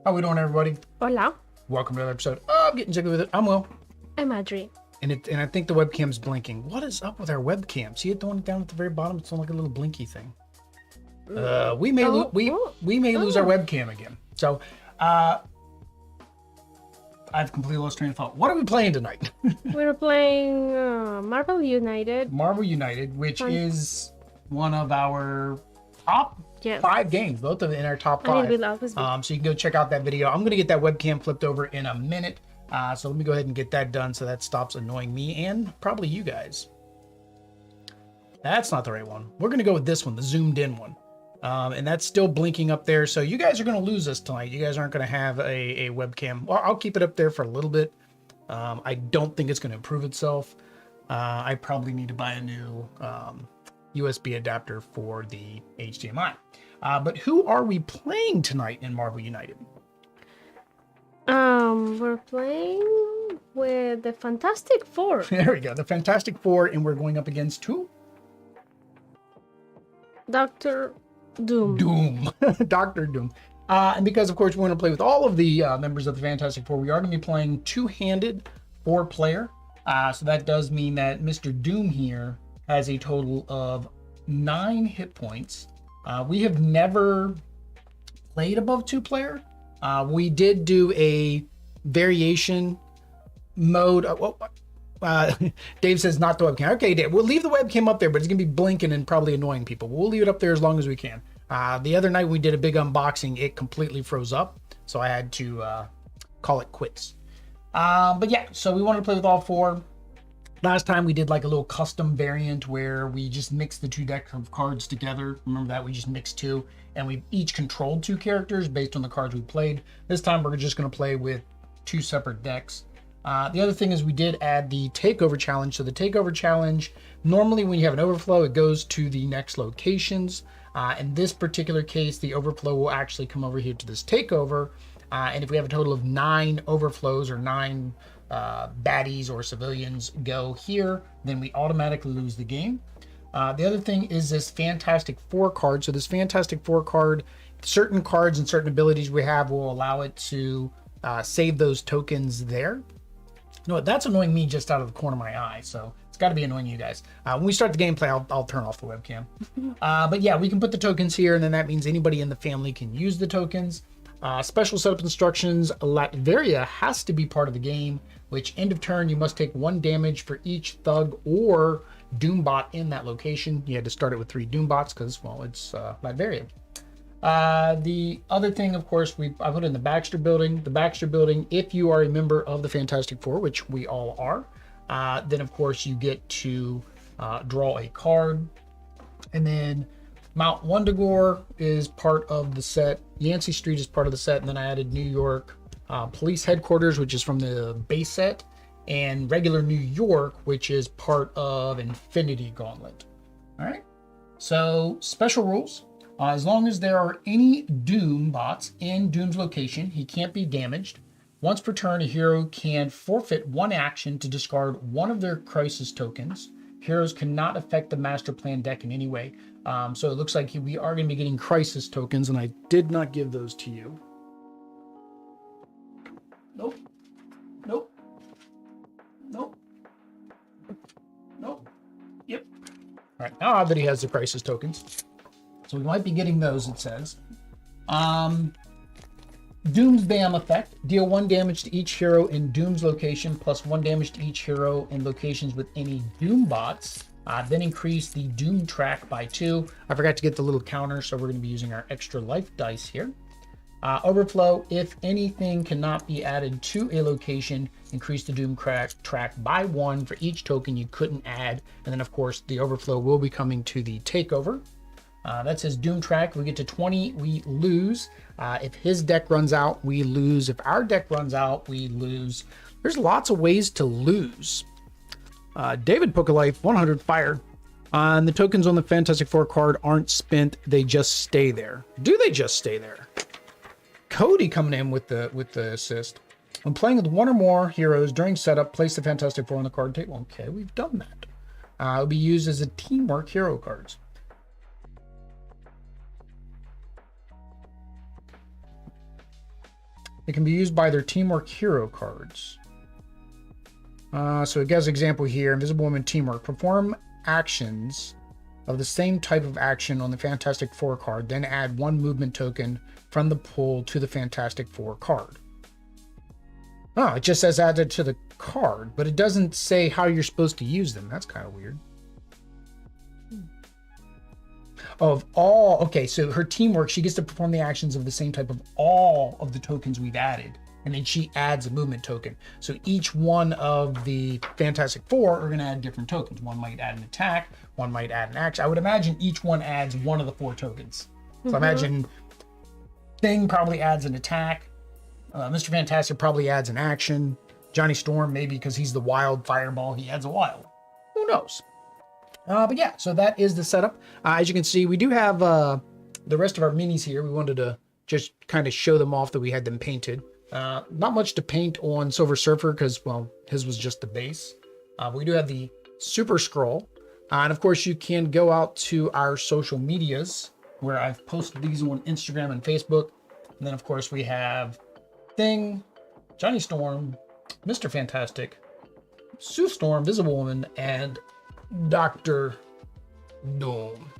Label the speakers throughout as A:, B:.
A: How we doing, everybody?
B: Hola,
A: Welcome to another episode of Getting Jiggy With It. I'm Will.
B: I'm Adri.
A: And I think the webcam's blinking. What is up with our webcam? See it the one down at the very bottom? It's on like a little blinky thing. We may lose our webcam again. So I've completely lost train of thought. What are we playing tonight?
B: We're playing Marvel United.
A: Marvel United, which is one of our top 5 games, both of them in our top 5.
B: I mean, we'll always be.
A: So you can go check out that video. I'm going to get that webcam flipped over in a minute. So let me go ahead and get that done so that stops annoying me and probably you guys. That's not the right one. We're going to go with this one, the zoomed in one. And that's still blinking up there. So you guys are going to lose us tonight. You guys aren't going to have a webcam. Well, I'll keep it up there for a little bit. I don't think it's going to improve itself. I probably need to buy a new USB adapter for the HDMI. But who are we playing tonight in Marvel United?
B: We're playing with the Fantastic Four.
A: There we go, the Fantastic Four, and we're going up against who?
B: Dr. Doom.
A: Doom. Dr. Doom. And because, of course, we want to play with all of the members of the Fantastic Four, we are going to be playing two-handed 4-player. So that does mean that Mr. Doom here has a total of 9 hit points. We have never played above 2-player. We did do a variation mode. Dave says not the webcam. Okay, Dave, we'll leave the webcam up there, but it's gonna be blinking and probably annoying people. We'll leave it up there as long as we can. The other night we did a big unboxing, it completely froze up, so I had to call it quits. But yeah, so we wanted to play with all 4. Last time we did like a little custom variant where we just mixed the 2 decks of cards together. Remember that? We just mixed 2, and we each controlled 2 characters based on the cards we played. This time we're just going to play with 2 separate decks. The other thing is we did add the takeover challenge. So the takeover challenge, normally when you have an overflow, it goes to the next locations. In this particular case, the overflow will actually come over here to this takeover. And if we have a total of 9 overflows or 9 baddies or civilians go here, then we automatically lose the game. The other thing is this Fantastic Four card. So this Fantastic Four card, certain cards and certain abilities we have will allow it to save those tokens there. You know what, that's annoying me just out of the corner of my eye, so it's got to be annoying you guys. When we start the gameplay, I'll turn off the webcam. But yeah, we can put the tokens here, and then that means anybody in the family can use the tokens. Special setup instructions, Latveria has to be part of the game, which end of turn you must take 1 damage for each thug or Doombot in that location. You had to start it with 3 Doombots because, well, it's Latveria. The other thing, of course, I put in the Baxter building. The Baxter building, if you are a member of the Fantastic Four, which we all are, then of course you get to draw a card. And then Mount Wundagore is part of the set. Yancey Street is part of the set. And then I added New York Police Headquarters, which is from the base set, and regular New York, which is part of Infinity Gauntlet. All right. So special rules. As long as there are any Doom bots in Doom's location, he can't be damaged. Once per turn, a hero can forfeit 1 action to discard 1 of their crisis tokens. Heroes cannot affect the master plan deck in any way. So it looks like we are going to be getting crisis tokens, and I did not give those to you. Nope. Nope. Nope. Nope. Yep. All right, now that he has the crisis tokens. So we might be getting those, it says. Doom's Bam effect. Deal 1 damage to each hero in Doom's location, plus 1 damage to each hero in locations with any Doombots. Then increase the Doom track by 2. I forgot to get the little counter, so we're going to be using our extra life dice here. Overflow. If anything cannot be added to a location, increase the Doom track by 1 for each token you couldn't add. And then, of course, the overflow will be coming to the takeover. That's his Doom track. We get to 20, we lose. If his deck runs out, we lose. If our deck runs out, we lose. There's lots of ways to lose. David Pokelife, 100 fire. And the tokens on the Fantastic Four card aren't spent. They just stay there. Do they just stay there? Cody coming in with the assist. When playing with 1 or more heroes during setup, place the Fantastic Four on the card table. Okay, we've done that. It'll be used as a teamwork hero cards. It can be used by their teamwork hero cards. So it gives an example here. Invisible Woman teamwork. Perform actions of the same type of action on the Fantastic Four card. Then add 1 movement token from the pool to the Fantastic Four card. Oh, it just says added to the card, but it doesn't say how you're supposed to use them. That's kind of weird. Of all, okay, so her teamwork, she gets to perform the actions of the same type of all of the tokens we've added, and then she adds a movement token. So each one of the Fantastic Four are going to add different tokens. One might add an attack, one might add an action. I would imagine each one adds 1 of the 4 tokens. So imagine Thing probably adds an attack, Mr. Fantastic probably adds an action, Johnny Storm maybe because he's the wild fireball, he adds a wild. Who knows? But yeah, so that is the setup. As you can see, we do have the rest of our minis here. We wanted to just kind of show them off that we had them painted. Not much to paint on Silver Surfer because, well, his was just the base. But we do have the Super Scroll. And of course, you can go out to our social medias where I've posted these on Instagram and Facebook. And then, of course, we have Thing, Johnny Storm, Mr. Fantastic, Sue Storm, Visible Woman, and Dr. Doom.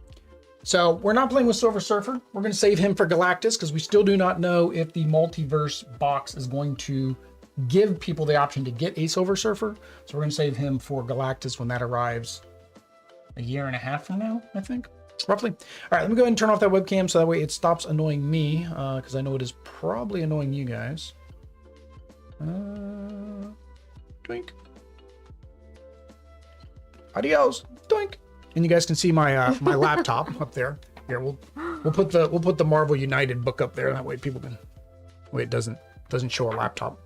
A: So we're not playing with Silver Surfer. We're going to save him for Galactus because we still do not know if the multiverse box is going to give people the option to get a Silver Surfer. So we're going to save him for Galactus when that arrives a year and a half from now, I think, roughly. All right, let me go ahead and turn off that webcam so that way it stops annoying me because I know it is probably annoying you guys. Doink. Adios. Doink. And you guys can see my my laptop up there. Here, we'll put the Marvel United book up there. That way people can. Wait, it doesn't show a laptop.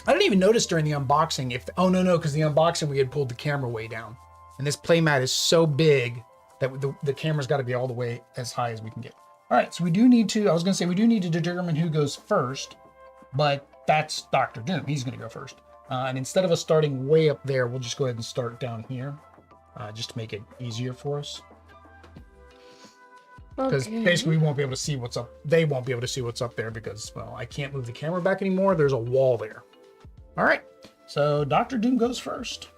A: I didn't even notice during the unboxing if. Oh no, because the unboxing we had pulled the camera way down, and this playmat is so big that the camera's got to be all the way as high as we can get. All right, so we do need to. I was gonna say we do need to determine who goes first, but that's Dr. Doom. He's gonna go first. And instead of us starting way up there, we'll just go ahead and start down here. Just to make it easier for us. Because basically we won't be able to see what's up. They won't be able to see what's up there because, well, I can't move the camera back anymore. There's a wall there. All right. So Dr. Doom goes first.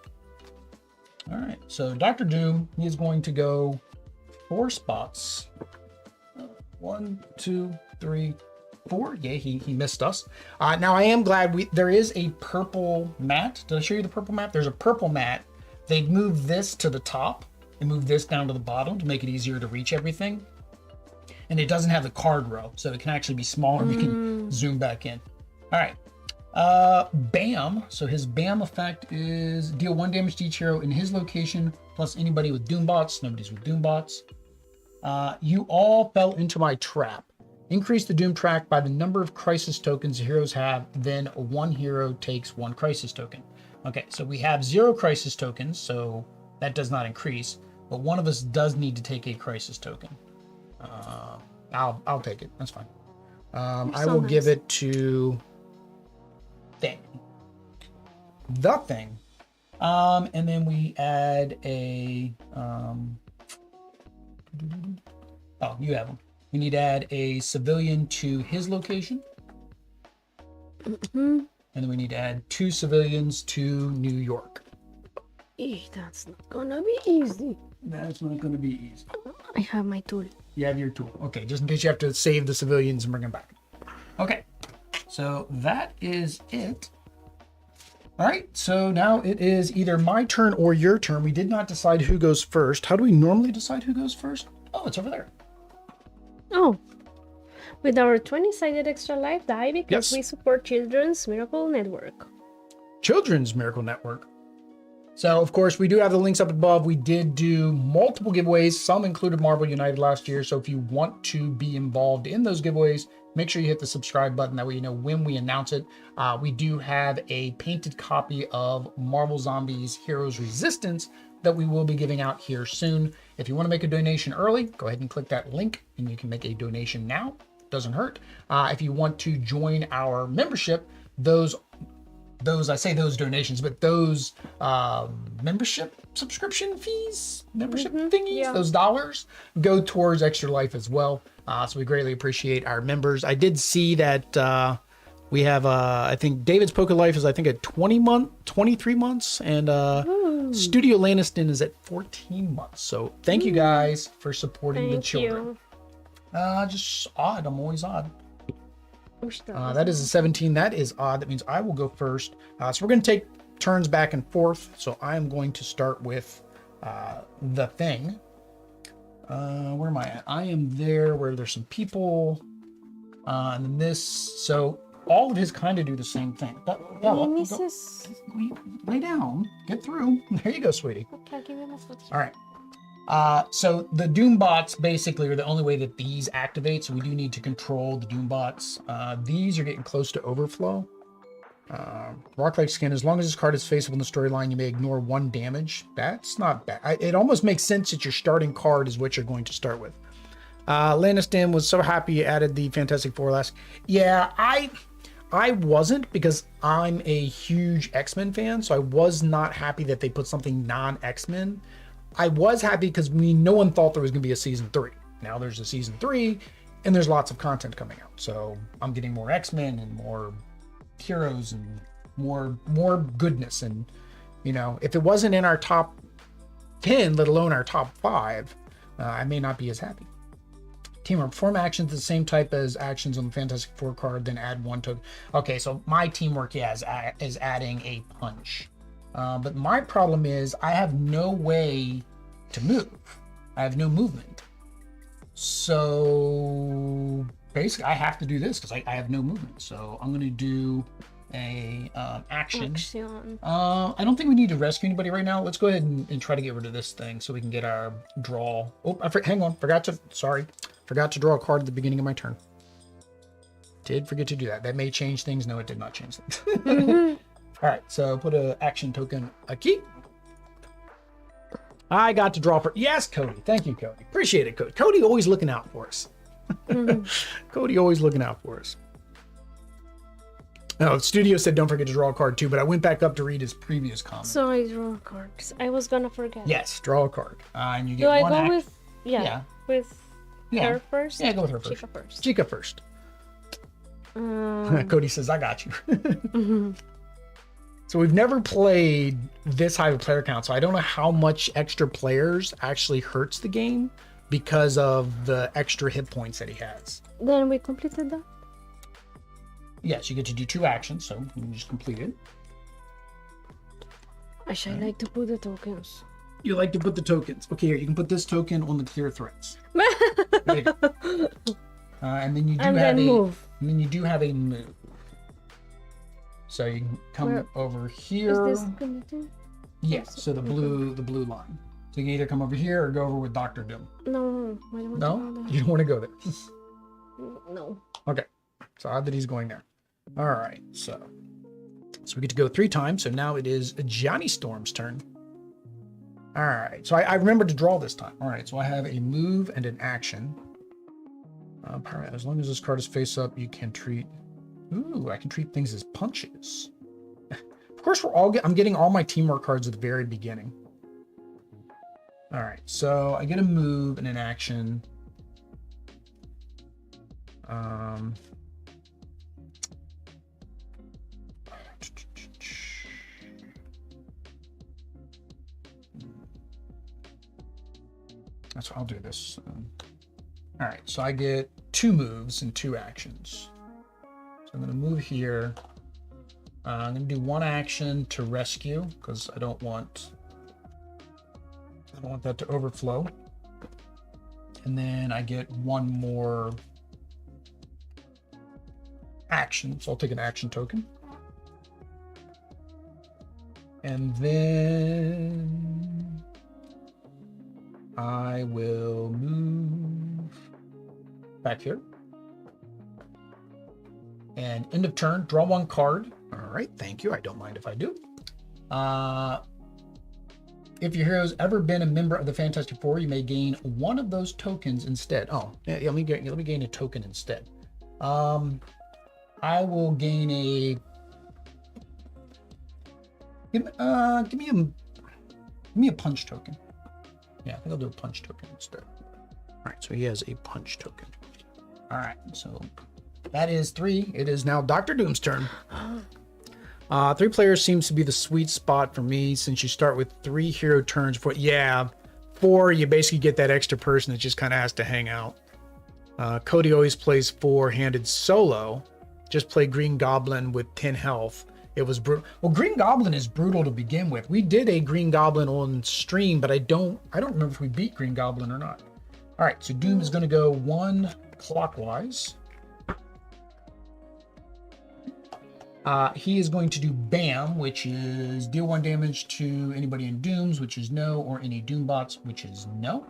A: All right. So Dr. Doom, he is going to go 4 spots. 1, 2, 3, 4. Yeah, he missed us. Now I am glad there is a purple mat. Did I show you the purple mat? There's a purple mat. They moved this to the top and moved this down to the bottom to make it easier to reach everything. And it doesn't have the card row, so it can actually be smaller. We can zoom back in. All right. Bam. So his Bam effect is deal 1 damage to each hero in his location, plus anybody with Doombots. Nobody's with Doombots. You all fell into my trap. Increase the Doom track by the number of crisis tokens the heroes have, then one hero takes 1 crisis token. Okay, so we have 0 crisis tokens, so that does not increase, but one of us does need to take a crisis token. I'll take it. That's fine. I will give it to Thing. The Thing. And then we add a oh, you have them. We need to add a civilian to his location. And then we need to add 2 civilians to New York.
B: That's not gonna be easy.
A: That's not gonna be easy.
B: I have my tool.
A: You have your tool. Okay, just in case you have to save the civilians and bring them back. Okay, so that is it. All right, so now it is either my turn or your turn. We did not decide who goes first. How do we normally decide who goes first? Oh, it's over there.
B: Oh. With our 20-sided extra life die because we support Children's Miracle Network.
A: Children's Miracle Network. So, of course, we do have the links up above. We did do multiple giveaways. Some included Marvel United last year. So if you want to be involved in those giveaways, make sure you hit the subscribe button. That way you know when we announce it. We do have a painted copy of Marvel Zombies Heroes Resistance that we will be giving out here soon. If you want to make a donation early, go ahead and click that link and you can make a donation now. Doesn't hurt. If you want to join our membership, those donations, but those membership subscription fees, membership thingies, those dollars go towards Extra Life as well. So we greatly appreciate our members. I did see that we have, I think David's Poker Life is, I think, at 23 months, and Studio Lanniston is at 14 months. So thank you guys for supporting the children. Just odd. I'm always odd. That is a 17. That is odd. That means I will go first. So we're going to take turns back and forth. So I'm going to start with the Thing. Where am I at? I am there where there's some people. And then this. So all of his kind of do the same thing. Lay down. Get through. There you go, sweetie.
B: Okay, give me my foot.
A: All right. So the Doombots basically are the only way that these activate. So we do need to control the Doombots. These are getting close to overflow. Rock-like skin. As long as this card is faceable in the storyline, you may ignore 1 damage. That's not bad. It almost makes sense that your starting card is what you're going to start with. Lanniston was so happy you added the Fantastic Four last. Yeah, I wasn't, because I'm a huge X-Men fan. So I was not happy that they put something non-X-Men. I was happy because no one thought there was going to be a season 3. Now there's a season 3, And there's lots of content coming out. So I'm getting more X-Men and more heroes and more goodness. And, you know, if it wasn't in our top 10, let alone our top 5, I may not be as happy. Teamwork. Perform actions the same type as actions on the Fantastic Four card, then add 1 token. Okay, so my teamwork, yeah, is adding a punch. But my problem is I have no way to move. I have no movement. So basically I have to do this because I have no movement. So I'm going to do a action. I don't think we need to rescue anybody right now. Let's go ahead and try to get rid of this thing so we can get our draw. Oh, hang on. Forgot to draw a card at the beginning of my turn. Did forget to do that. That may change things. No, it did not change things. Mm-hmm. All right, so put an action token, a key. I got to draw for, yes, Cody. Thank you, Cody. Appreciate it, Cody. Cody always looking out for us. Mm-hmm. Cody always looking out for us. No, the studio said don't forget to draw a card too, but I went back up to read his previous comment.
B: So I draw a card. I was gonna forget.
A: Yes, draw a card. And you get one. Do I go
B: with, with her first?
A: Yeah, go with her first. Chica first. Cody says, I got you. Mm-hmm. So we've never played this high of a player count, so I don't know how much extra players actually hurts the game because of the extra hit points that he has.
B: Then we completed that?
A: Yes, you get to do 2 actions, so you can just complete it.
B: I like to put the tokens.
A: You like to put the tokens. Okay, here, you can put this token on the clear threats. And then you do have a move. So you can come over here.
B: Is this gonna do?
A: Yes, so the blue line. So you can either come over here or go over with Dr. Doom.
B: No, I don't want to go there.
A: You don't want to go there?
B: No.
A: Okay, so odd that he's going there. All right, so we get to go 3 times. So now it is Johnny Storm's turn. All right, so I remembered to draw this time. All right, so I have a move and an action. As long as this card is face up, you can treat... Ooh, I can treat things as punches. Of course, I'm getting all my teamwork cards at the very beginning. All right, so I get a move and an action. That's what I'll do this. All right, so I get 2 moves and 2 actions. So I'm going to move here. I'm going to do 1 action to rescue because I don't want that to overflow. And then I get 1 more action. So I'll take an action token. And then I will move back here. And end of turn, draw 1 card. All right, thank you. I don't mind if I do. If your hero's ever been a member of the Fantastic Four, you may gain 1 of those tokens instead. Oh, yeah, let me gain a token instead. I will gain a. Give me a punch token. Yeah, I think I'll do a punch token instead. All right, so he has a punch token. All right, so that is 3. It is now Dr. Doom's turn. 3 players seems to be the sweet spot for me since you start with 3 hero turns. 4, you basically get that extra person that just kind of has to hang out. Cody always plays 4-handed solo. Just play Green Goblin with 10 health. It was brutal. Well, Green Goblin is brutal to begin with. We did a Green Goblin on stream, but I don't remember if we beat Green Goblin or not. All right, so Doom is going to go 1 clockwise. He is going to do BAM, which is deal 1 damage to anybody in Dooms, which is no, or any Doombots, which is no.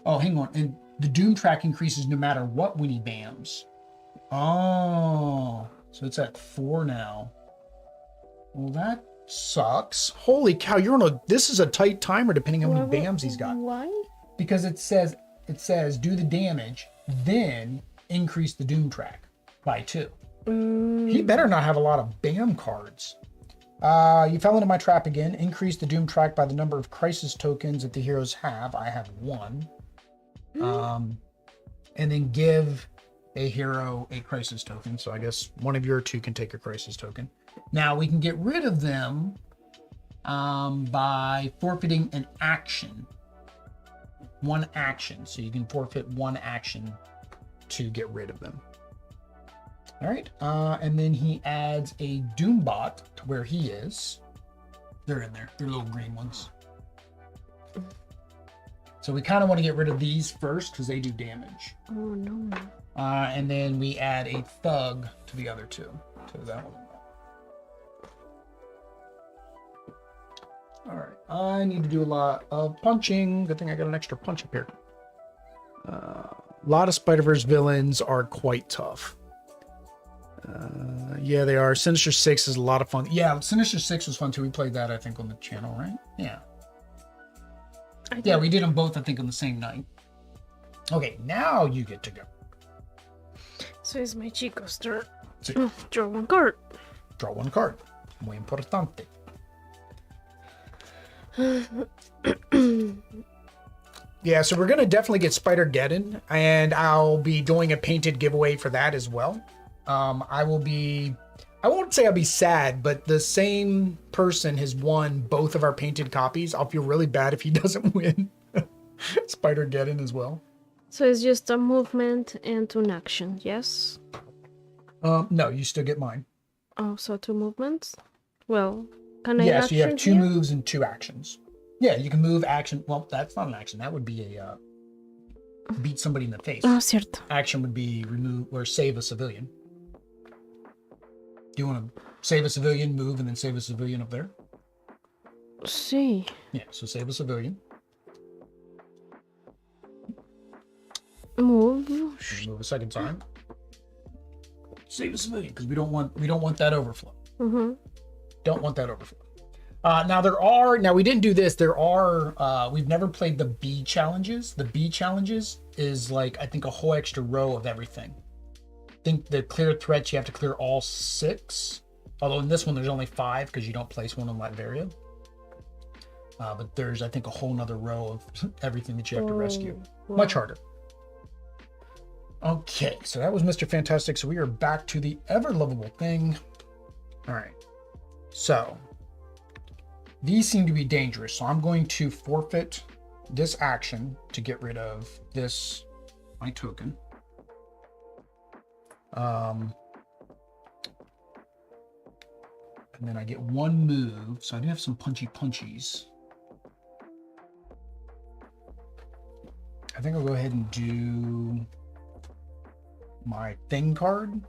A: Oh, hang on. And the Doom track increases no matter what when he BAMs. Oh, so it's at 4 now. Well, that sucks. Holy cow, this is a tight timer depending on how many BAMs he's got.
B: Why?
A: Because it says do the damage, then increase the Doom track by 2. He better not have a lot of BAM cards. You fell into my trap again. Increase the doom track by the number of crisis tokens that the heroes have. I have 1. And then give a hero a crisis token. So I guess one of your 2 can take a crisis token. Now we can get rid of them by forfeiting an action. 1 action. So you can forfeit 1 action to get rid of them. All right. And then he adds a Doombot to where he is. They're in there. They're little green ones. So we kind of want to get rid of these first because they do damage.
B: Oh, no.
A: And then we add a Thug to the other 2. So that one. All right. I need to do a lot of punching. Good thing I got an extra punch up here. A lot of Spider-Verse villains are quite tough. Yeah, they are. Sinister 6 is a lot of fun. Yeah, Sinister 6 was fun too. We played that, I think, on the channel, right? Yeah. Yeah, we did them both, I think, on the same night. Okay, now you get to go.
B: So it's my Chico's turn. Draw 1 card.
A: Draw 1 card. Muy importante. Yeah, so we're going to definitely get Spider-Geddon, and I'll be doing a painted giveaway for that as well. I won't say I'll be sad, but the same person has won both of our painted copies. I'll feel really bad if he doesn't win Spider-Geddon as well.
B: So it's just a movement and an action, yes?
A: No, you still get mine.
B: Oh, so 2 movements? Well, can I
A: Yeah, so you have 2
B: here?
A: moves and 2 actions. Yeah, you can move action. Well, that's not an action. That would be a beat somebody in the face.
B: Oh, cierto.
A: Action would be remove or save a civilian. Do you want to save a civilian, move, and then save a civilian up there?
B: Sí.
A: Yeah, so save a civilian.
B: Move.
A: Move a second time. Save a civilian because we don't want that overflow.
B: Mm-hmm.
A: Don't want that overflow. Now we didn't do this. We've never played the B challenges. The B challenges is like, I think, a whole extra row of everything. I think the clear threats, you have to clear all 6. Although in this one, there's only 5 because you don't place one on Latveria. But there's, I think, a whole nother row of everything that you have to rescue.
B: Wow.
A: Much harder. Okay, so that was Mr. Fantastic. So we are back to the ever lovable thing. All right. So these seem to be dangerous. So I'm going to forfeit this action to get rid of this, my token. And then I get 1 move. So I do have some punchies. I think I'll go ahead and do my thing card.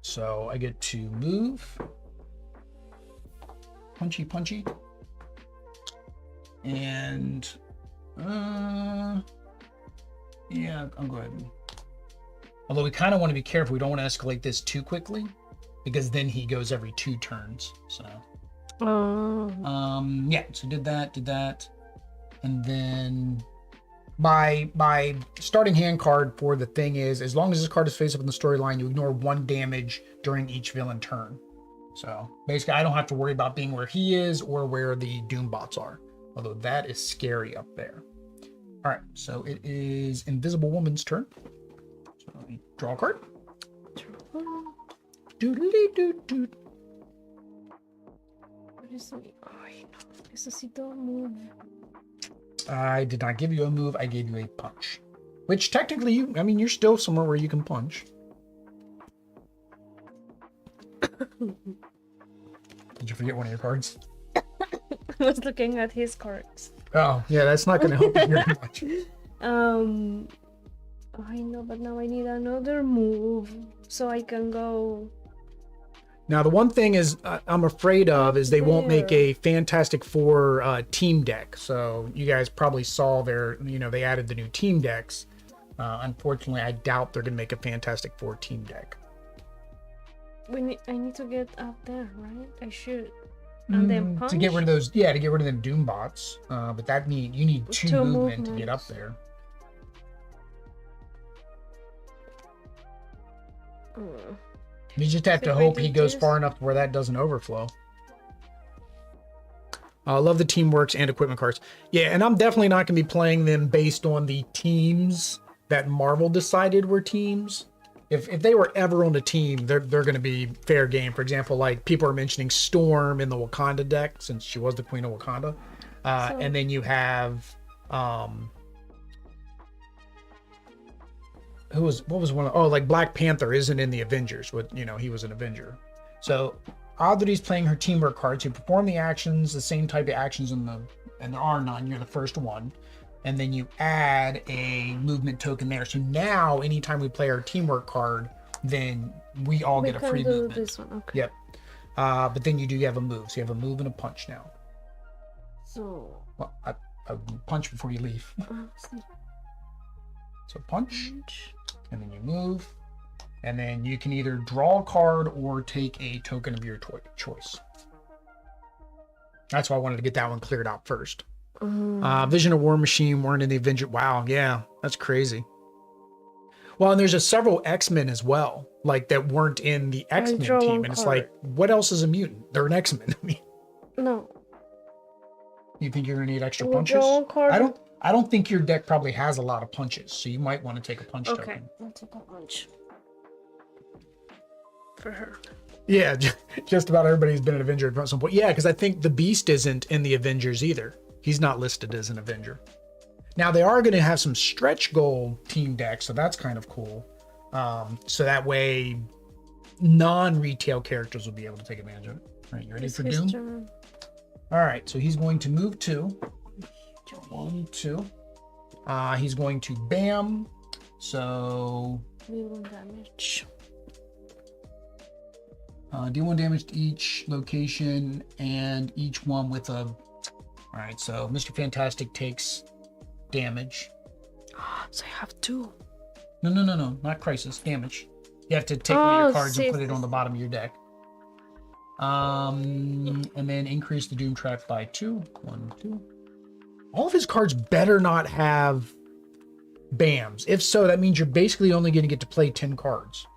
A: So I get to move. Punchy. And yeah, I'll go ahead and, although we kind of want to be careful, we don't want to escalate this too quickly because then he goes every 2 turns. So yeah, so did that. And then my starting hand card for the thing is, as long as this card is face up in the storyline, you ignore 1 damage during each villain turn. So basically, I don't have to worry about being where he is or where the Doombots are. Although that is scary up there. All right, so it is Invisible Woman's turn. So let me draw a card. Doodly-doo-doo.
B: What is it? Ay, no. Necesito move.
A: I did not give you a move. I gave you a punch. Which technically, you're still somewhere where you can punch. Did you forget one of your cards?
B: I was looking at his cards.
A: Oh, yeah, that's not going to help you very much.
B: I know, but now I need another move so I can go.
A: Now, the one thing is I'm afraid of is they won't make a Fantastic Four team deck. So you guys probably saw they added the new team decks. Unfortunately, I doubt they're going to make a Fantastic Four team deck.
B: I need to get up there, right? I should. And then punch?
A: To get rid of those, to get rid of them Doombots. But you need 2 movement to get up there. You just have to hope he goes far enough where that doesn't overflow. Love the teamworks and equipment cards. Yeah, and I'm definitely not going to be playing them based on the teams that Marvel decided were teams. If they were ever on a team, they're going to be fair game. For example, like people are mentioning Storm in the Wakanda deck since she was the Queen of Wakanda. And then you have what was one of, like Black Panther isn't in the Avengers, but he was an Avenger. So Audrey's playing her teamwork cards. You perform the actions, the same type of actions and there are none. You're the first one. And then you add a movement token there. So now anytime we play our teamwork card, then we all get a free movement.
B: This one. Okay.
A: Yep. But then you have a move. So you have a move and a punch now.
B: So
A: well, I punch before you leave. So punch, and then you move, and then you can either draw a card or take a token of your choice. That's why I wanted to get that one cleared out first. Vision of War Machine weren't in the Avenger. Wow, yeah, that's crazy. Well, and there's several X-Men as well, like that weren't in the X-Men team, and it's like, what else is a mutant? They're an X-Men. I mean,
B: no.
A: You think you're gonna need extra punches? I don't think your deck probably has a lot of punches, so you might want to take a punch token.
B: Okay, I'll take a punch for her.
A: Yeah, just about everybody's been an Avenger at some point. Yeah, because I think the Beast isn't in the Avengers either. He's not listed as an Avenger. Now they are going to have some stretch goal team decks, so that's kind of cool. So that way, non-retail characters will be able to take advantage of it. All right, you ready for Doom?
B: Turn.
A: All right, so he's going to move 2. 1, 2. He's going to bam. So
B: deal 1 damage.
A: Deal 1 damage to each location and each one with a. All right, so Mr. Fantastic takes damage.
B: So I have 2.
A: No, not crisis damage. You have to take one of your cards and put it on the bottom of your deck. And then increase the Doom track by 2. 1, 2. All of his cards better not have BAMs. If so, that means you're basically only going to get to play 10 cards.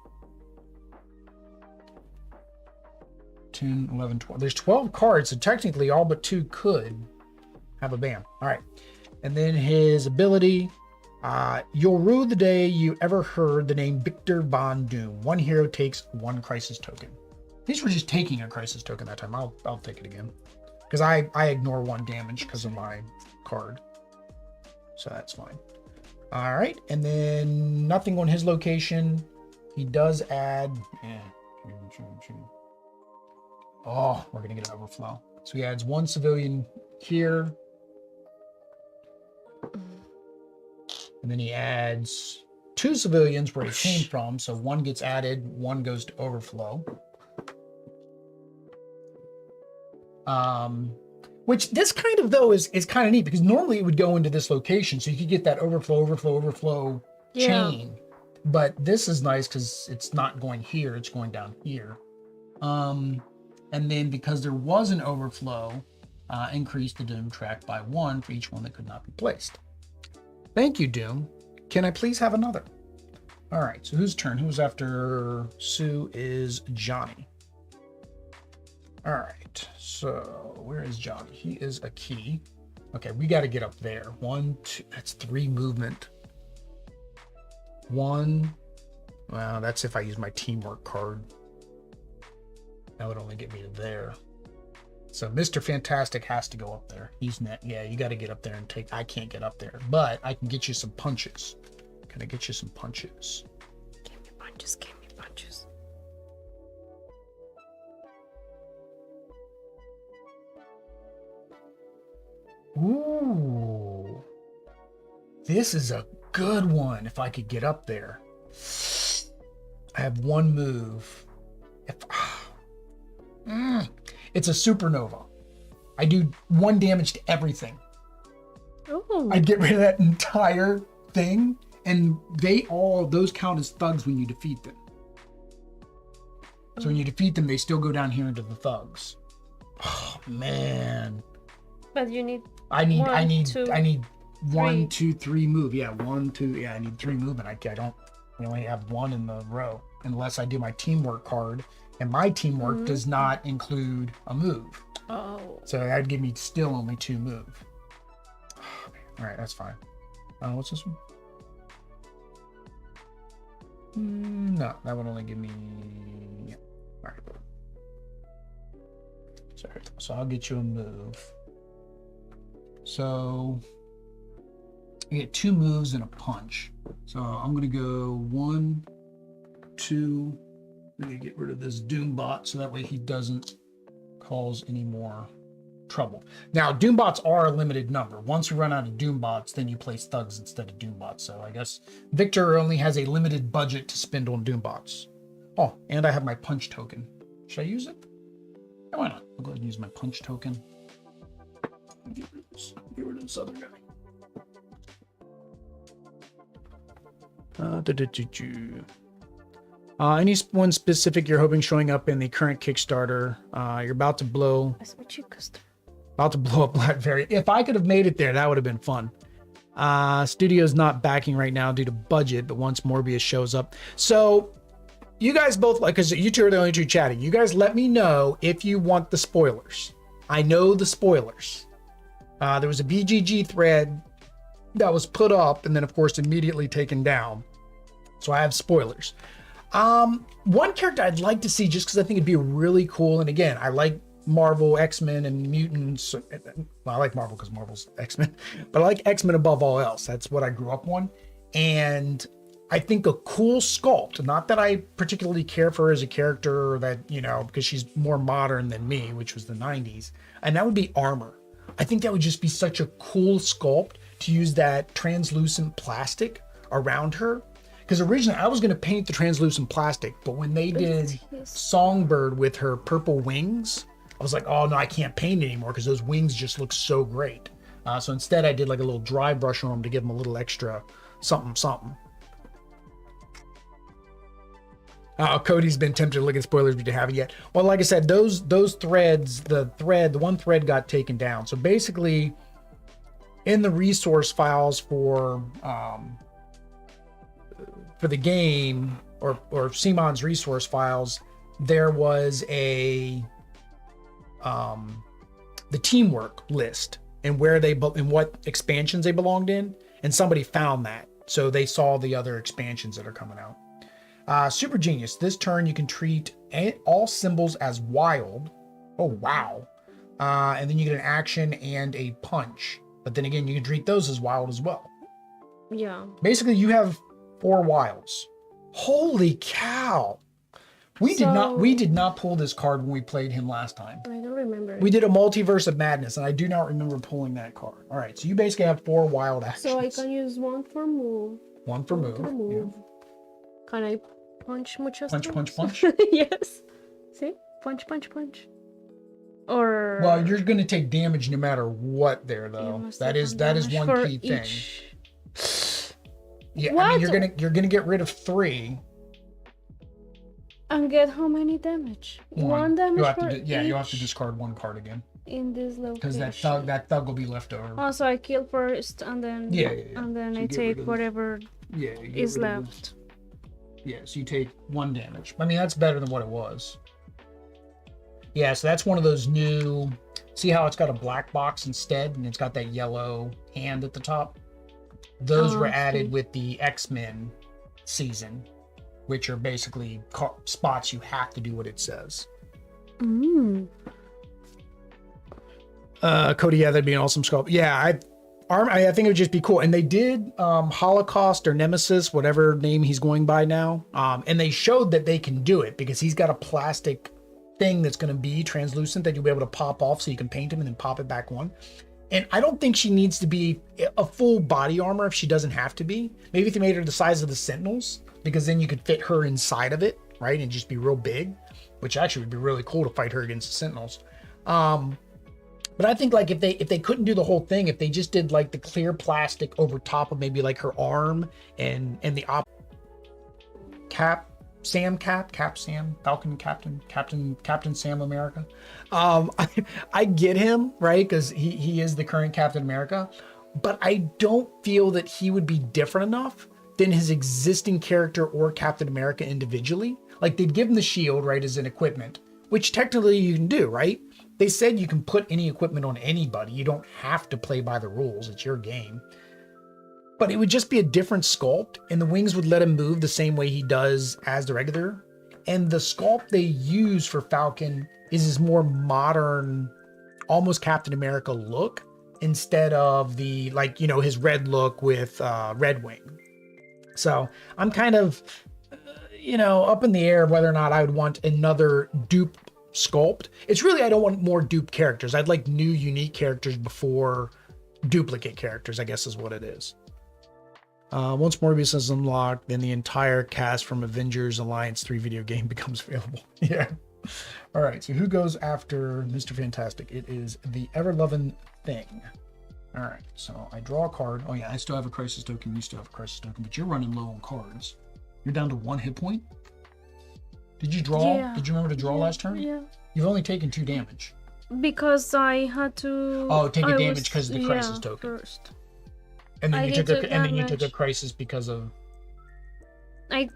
A: 10, 11, 12. There's 12 cards, so technically all but 2 could have a BAM. All right. And then his ability, you'll rue the day you ever heard the name Victor Von Doom. 1 hero takes 1 crisis token. These were just taking a crisis token that time. I'll take it again. Because I ignore 1 damage because of my card. So that's fine. All right. And then nothing on his location. He does add... Oh, we're going to get an overflow. So he adds 1 civilian here. And then he adds 2 civilians where he came from. So 1 gets added, 1 goes to overflow. Which this kind of though is kind of neat because normally it would go into this location. So you could get that overflow chain. But this is nice because it's not going here. It's going down here. And then because there was an overflow, increase the Doom track by 1 for each one that could not be placed. Thank you, Doom. Can I please have another? All right, so whose turn? Who's after Sue is Johnny. All right, so where is Johnny? He is a key. Okay, we got to get up there. 1, 2, that's 3 movement. 1, well, that's if I use my teamwork card. That would only get me to there. So Mr. Fantastic has to go up there. He's net. Yeah, you got to get up there and take. I can't get up there, but I can get you some punches. Can I get you some punches?
B: Give me punches. Give me punches.
A: Ooh, this is a good one. If I could get up there, I have 1 move. It's a supernova. I do 1 damage to everything.
B: Oh.
A: I get rid of that entire thing, and those count as thugs when you defeat them. So when you defeat them, they still go down here into the thugs. Oh man.
B: But you need.
A: I need
B: 3.
A: 1, 2, 3 move. Yeah, 1, 2. Yeah, I need 3 movement. I only have 1 in the row unless I do my teamwork card. And my teamwork does not include a move.
B: Oh.
A: So that'd give me still only 2 move. Oh, all right, that's fine. What's this one? No, that would only give me. Yeah. All right. Sorry. So I'll get you a move. So you get 2 moves and a punch. So I'm gonna go 1, 2. I'm gonna get rid of this Doombot so that way he doesn't cause any more trouble. Now, Doombots are a limited number. Once we run out of Doombots, then you place thugs instead of Doombots. So I guess Victor only has a limited budget to spend on Doombots. Oh, and I have my punch token. Should I use it? Yeah, why not? I'll go ahead and use my punch token. Get rid of this other guy. Any one specific you're hoping showing up in the current Kickstarter? You're about to blow up Black Variant. If I could have made it there, that would have been fun. Studio's not backing right now due to budget, but once Morbius shows up. So you guys both, like, because you two are the only two chatting, you guys let me know if you want the spoilers. I know the spoilers. There was a BGG thread that was put up and then of course immediately taken down. So I have spoilers. One character I'd like to see just because I think it'd be really cool. And again, I like Marvel, X-Men, and mutants. Well, I like Marvel because Marvel's X-Men, but I like X-Men above all else. That's what I grew up on. And I think a cool sculpt, not that I particularly care for her as a character, or that, you know, because she's more modern than me, which was the 90s, and that would be Armor. I think that would just be such a cool sculpt to use that translucent plastic around her. Because originally I was going to paint the translucent plastic, but when they did Songbird with her purple wings, I was like, oh no, I can't paint it anymore because those wings just look so great. So instead I did like a little dry brush on them to give them a little extra something, something. Cody's been tempted to look at spoilers, but you haven't yet. Well, like I said, those threads, the one thread got taken down. So basically in the resource files for the game, or CMON's resource files, there was a the teamwork list and where they and what expansions they belonged in, and somebody found that, so they saw the other expansions that are coming out. Super Genius. This turn you can treat all symbols as wild. Oh wow! And then you get an action and a punch. But then again, you can treat those as wild as well.
B: Yeah. Basically,
A: you have 4 wilds. Holy cow! We did not pull this card when we played him last time.
B: I don't remember.
A: We did a Multiverse of Madness, and I do not remember pulling that card. All right, so you basically have 4 wild actions.
B: So I can use 1 for move.
A: 1 for move. Yeah.
B: Can I punch muchos?
A: Punch?
B: Yes. See? Punch. Or...
A: Well, you're going to take damage no matter what there, though. That is one key thing. Yeah,
B: what?
A: I mean, you're gonna get rid of 3.
B: And get how many damage? 1 damage
A: you'll have to discard 1 card again.
B: In this location.
A: Because that thug will be left over.
B: Oh, so I kill first, and then and then so I take whatever is left.
A: So you take 1 damage. I mean, that's better than what it was. Yeah, so that's one of those new. See how it's got a black box instead, and it's got that yellow hand at the top. Those were added with the X-Men season, which are basically spots you have to do what it says. Cody, yeah, that'd be an awesome sculpt. Yeah, I think it would just be cool. And they did Holocaust or Nemesis, whatever name he's going by now. And they showed that they can do it because he's got a plastic thing that's going to be translucent that you'll be able to pop off so you can paint him and then pop it back on. And I don't think she needs to be a full body armor if she doesn't have to be. Maybe if they made her the size of the Sentinels, because then you could fit her inside of it, right? And just be real big, which actually would be really cool to fight her against the Sentinels. But I think like if they couldn't do the whole thing, if they just did like the clear plastic over top of maybe like her arm and the Sam, Falcon Captain Sam America. I get him, right? Because he is the current Captain America, but I don't feel that he would be different enough than his existing character or Captain America individually. Like they'd give him the shield, right, as an equipment, which technically you can do, right? They said you can put any equipment on anybody. You don't have to play by the rules. It's your game. But it would just be a different sculpt, and the wings would let him move the same way he does as the regular. And the sculpt they use for Falcon is his more modern, almost Captain America look, instead of the, like, you know, his red look with Red Wing. So I'm kind of, you know, up in the air whether or not I would want another dupe sculpt. It's really, I don't want more dupe characters. I'd like new, unique characters before duplicate characters, I guess is what it is. Once Morbius is unlocked, then the entire cast from Avengers Alliance 3 video game becomes available. Yeah. All right, so who goes after Mr. Fantastic? It is the ever-loving Thing. All right, so I draw a card. Oh yeah, I still have a crisis token. You still have a crisis token, but you're running low on cards. You're down to 1 hit point. Did you draw?
B: Yeah.
A: Did you remember to draw last turn?
B: Yeah.
A: You've only taken 2 damage.
B: Because I had to.
A: Oh, take a damage because of the crisis token.
B: First.
A: And then
B: I
A: you
B: did
A: took
B: take
A: and then you took a
B: damage.
A: crisis because of.
B: I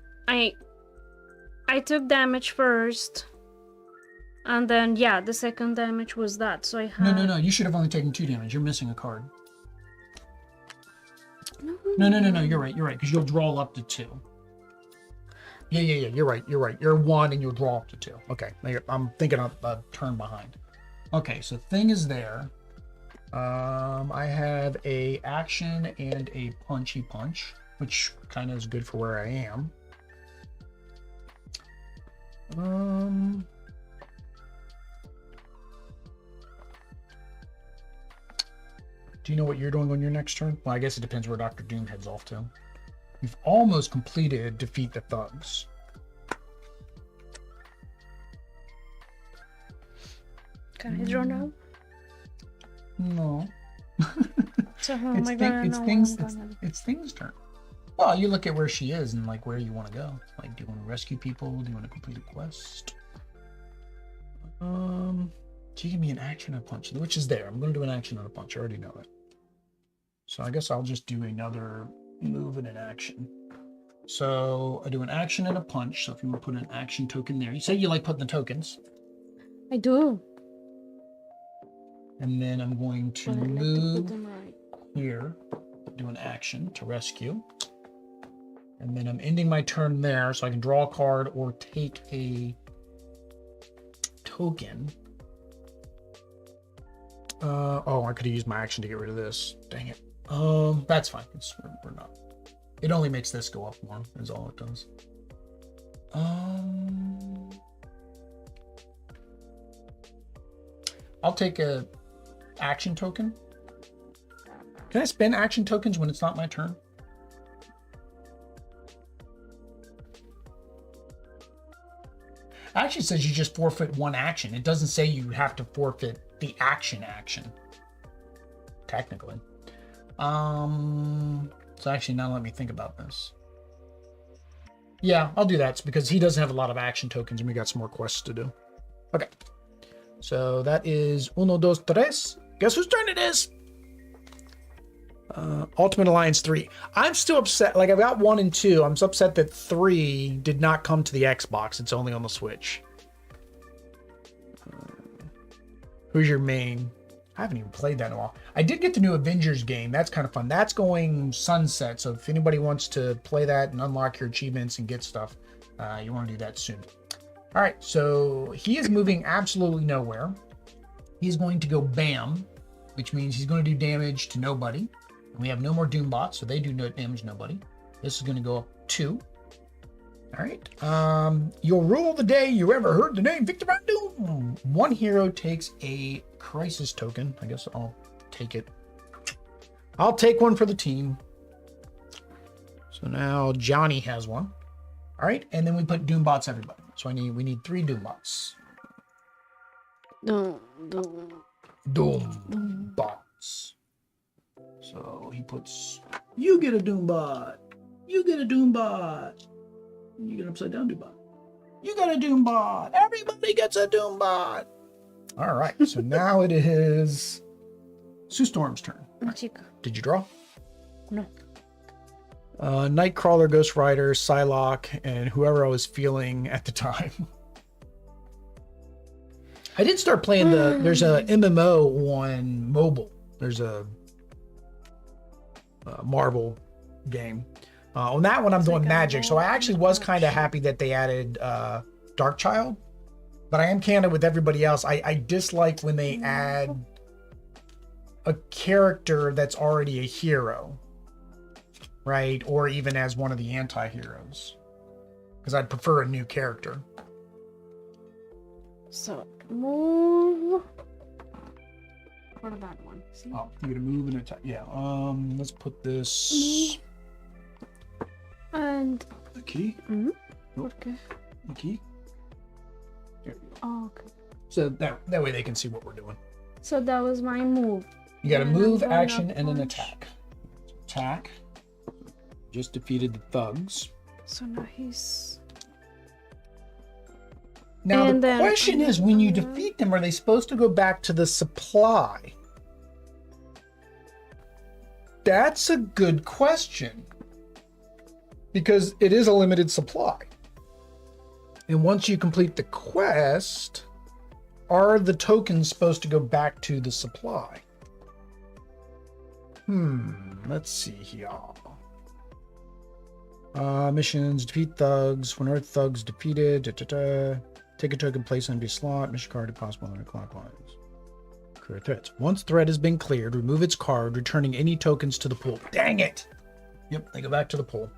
B: took damage first. And then, yeah, the second damage was that. So I had...
A: No. You should have only taken 2 damage. You're missing a card.
B: No.
A: No. You're right. Because you'll draw up to 2. Yeah. You're right. You're 1 and you'll draw up to 2. Okay. I'm thinking of a turn behind. Okay. So Thing is there. I have a action and a punchy punch, which kind of is good for where I am. Do you know what you're doing on your next turn? Well, I guess it depends where Dr. Doom heads off to. You've almost completed Defeat the Thugs.
B: Can I draw now?
A: No.
B: So how am I gonna know
A: it's Thing's turn. Well, you look at where she is and like where you want to go. Like, do you want to rescue people? Do you want to complete a quest? She give me an action and a punch, which is there. I'm going to do an action and a punch. I already know it. So I guess I'll just do another move and an action. So I do an action and a punch. So if you want to put an action token there, you say you like putting the tokens.
B: I do.
A: And then I'm going to
B: But I like to
A: move
B: put them right.
A: here, do an action to rescue. And then I'm ending my turn there, so I can draw a card or take a token. Oh, I could have used my action to get rid of this. Dang it. That's fine. We're not. It only makes this go up more, is all it does. I'll take a action token. Can I spend action tokens when it's not my turn? Actually, it says you just forfeit 1 action. It doesn't say you have to forfeit the action. Technically. So actually, now let me think about this. Yeah, I'll do that. It's because he doesn't have a lot of action tokens and we got some more quests to do. Okay. So that is 1, 2, 3. Guess whose turn it is? Ultimate Alliance 3. I'm still upset. Like, I've got 1 and 2. I'm so upset that 3 did not come to the Xbox. It's only on the Switch. Who's your main? I haven't even played that in a while. I did get the new Avengers game. That's kind of fun. That's going sunset. So if anybody wants to play that and unlock your achievements and get stuff, you want to do that soon. All right. So he is moving absolutely nowhere. He's going to go bam, which means he's going to do damage to nobody. We have no more Doombots, so they do no damage to nobody. This is going to go up 2. All right. You'll rule the day you ever heard the name Victor Von Doom. 1 hero takes a crisis token. I guess I'll take it. I'll take 1 for the team. So now Johnny has 1. All right, and then we put Doombots everybody. So we need 3 Doombots. Doombots. So he puts, you get a Doombot. You get a Doombot. You get an upside down Doombot. You got a Doombot. Everybody gets a Doombot. All right. So now it is Sue Storm's turn.
B: Chica.
A: Did you draw?
B: No.
A: Nightcrawler, Ghost Rider, Psylocke, and whoever I was feeling at the time. I did start playing there's a MMO on mobile. There's a Marvel game. On that one, I'm doing magic. So I actually was kind of happy that they added Dark Child. But I am candid with everybody else. I dislike when they add a character that's already a hero, right? Or even as one of the anti-heroes. Because I'd prefer a new character.
B: So, move. What about that one? See?
A: Oh, you're gonna move and attack. Yeah. Let's put this.
B: And
A: The key.
B: mm-hmm.
A: Nope.
B: Okay.
A: The key. There we go.
B: Oh, okay.
A: So that way they can see what we're doing.
B: So that was my move.
A: You got to
B: And
A: move,
B: I'm gonna
A: action, and then
B: punch.
A: attack. Attack. Just defeated the thugs.
B: So now he's.
A: Now
B: And
A: the
B: then-
A: question is, when you defeat them, are they supposed to go back to the supply? That's a good question. Because it is a limited supply. And once you complete the quest, are the tokens supposed to go back to the supply? Let's see here. Missions, defeat thugs. When Earth thugs defeated, take a token, place on empty slot, mission card if possible counterclockwise. Clear threats. Once threat has been cleared, remove its card, returning any tokens to the pool. Dang it! Yep, they go back to the pool.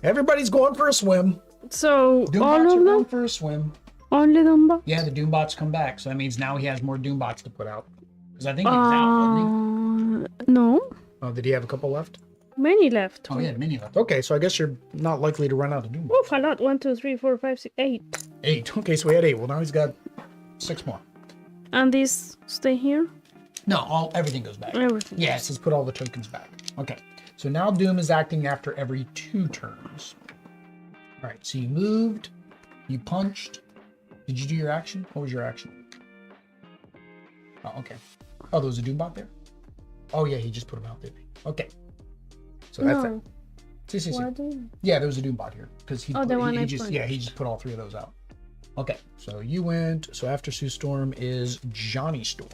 A: Everybody's going for a swim.
B: So
A: Doombots
B: all
A: are
B: of
A: going
B: them?
A: for a swim.
B: Only Doombots?
A: Yeah, the Doombots come back, so that means now he has more Doombots to put out. Because I think he was out, wasn't
B: No.
A: he? Oh, did he have a couple left?
B: Many left.
A: Oh, he had many left. Okay, so I guess you're not likely to run out of Doombots.
B: Oof, a lot. 1, 2, 3, 4, 5, 6, 8.
A: 8. Okay, so we had 8. Well, now he's got 6 more.
B: And these stay here?
A: No, everything goes back.
B: Everything.
A: Yes, let's put all the tokens back. Okay, so now Doom is acting after every 2 turns. All right, so you moved, you punched. Did you do your action? What was your action? Oh, okay. Oh, there was a Doombot there? Oh, yeah, he just put him out there. Okay. So that's
B: No.
A: it. See.
B: What do-
A: Yeah, there was a Doombot here. Because he,
B: Oh, the one I
A: just
B: punched.
A: he just put all 3 of those out. Okay, so you went. So after Sue Storm is Johnny Storm.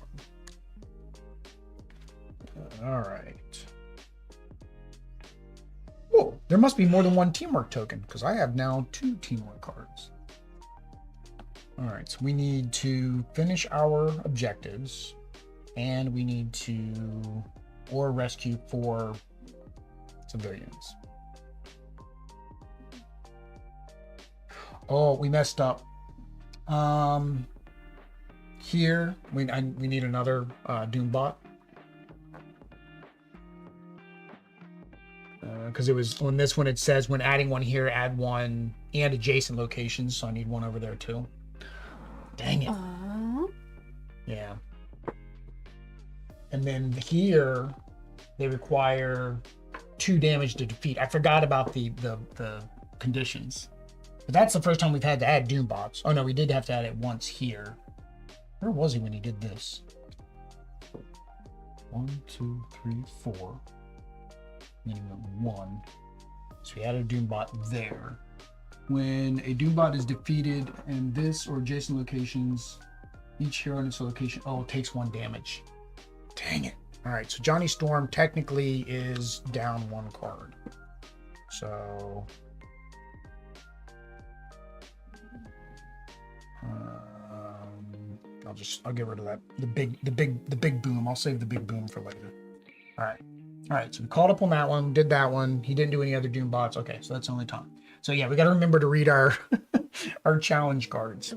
A: All right. Oh, there must be more than 1 teamwork token because I have now 2 teamwork cards. All right, so we need to finish our objectives and we need to rescue 4 civilians. Oh, we messed up. Here we need another Doombot. Because it was on this one, it says when adding one here, add 1 and adjacent locations. So I need 1 over there too. Dang it. Yeah. And then here, they require 2 damage to defeat. I forgot about the conditions. But that's the first time we've had to add Doombots. Oh no, we did have to add it once here. Where was he when he did this? 1, 2, 3, 4. And then he went 1. So we added a Doombot there. When a Doombot is defeated in this or adjacent locations, each hero in its location, it takes 1 damage. Dang it. All right, so Johnny Storm technically is down 1 card. So I'll get rid of that. The big boom. I'll save the big boom for later. All right. So we called up on that one, did that one. He didn't do any other Doombots. Okay, so that's the only time. So yeah, we got to remember to read our our challenge cards.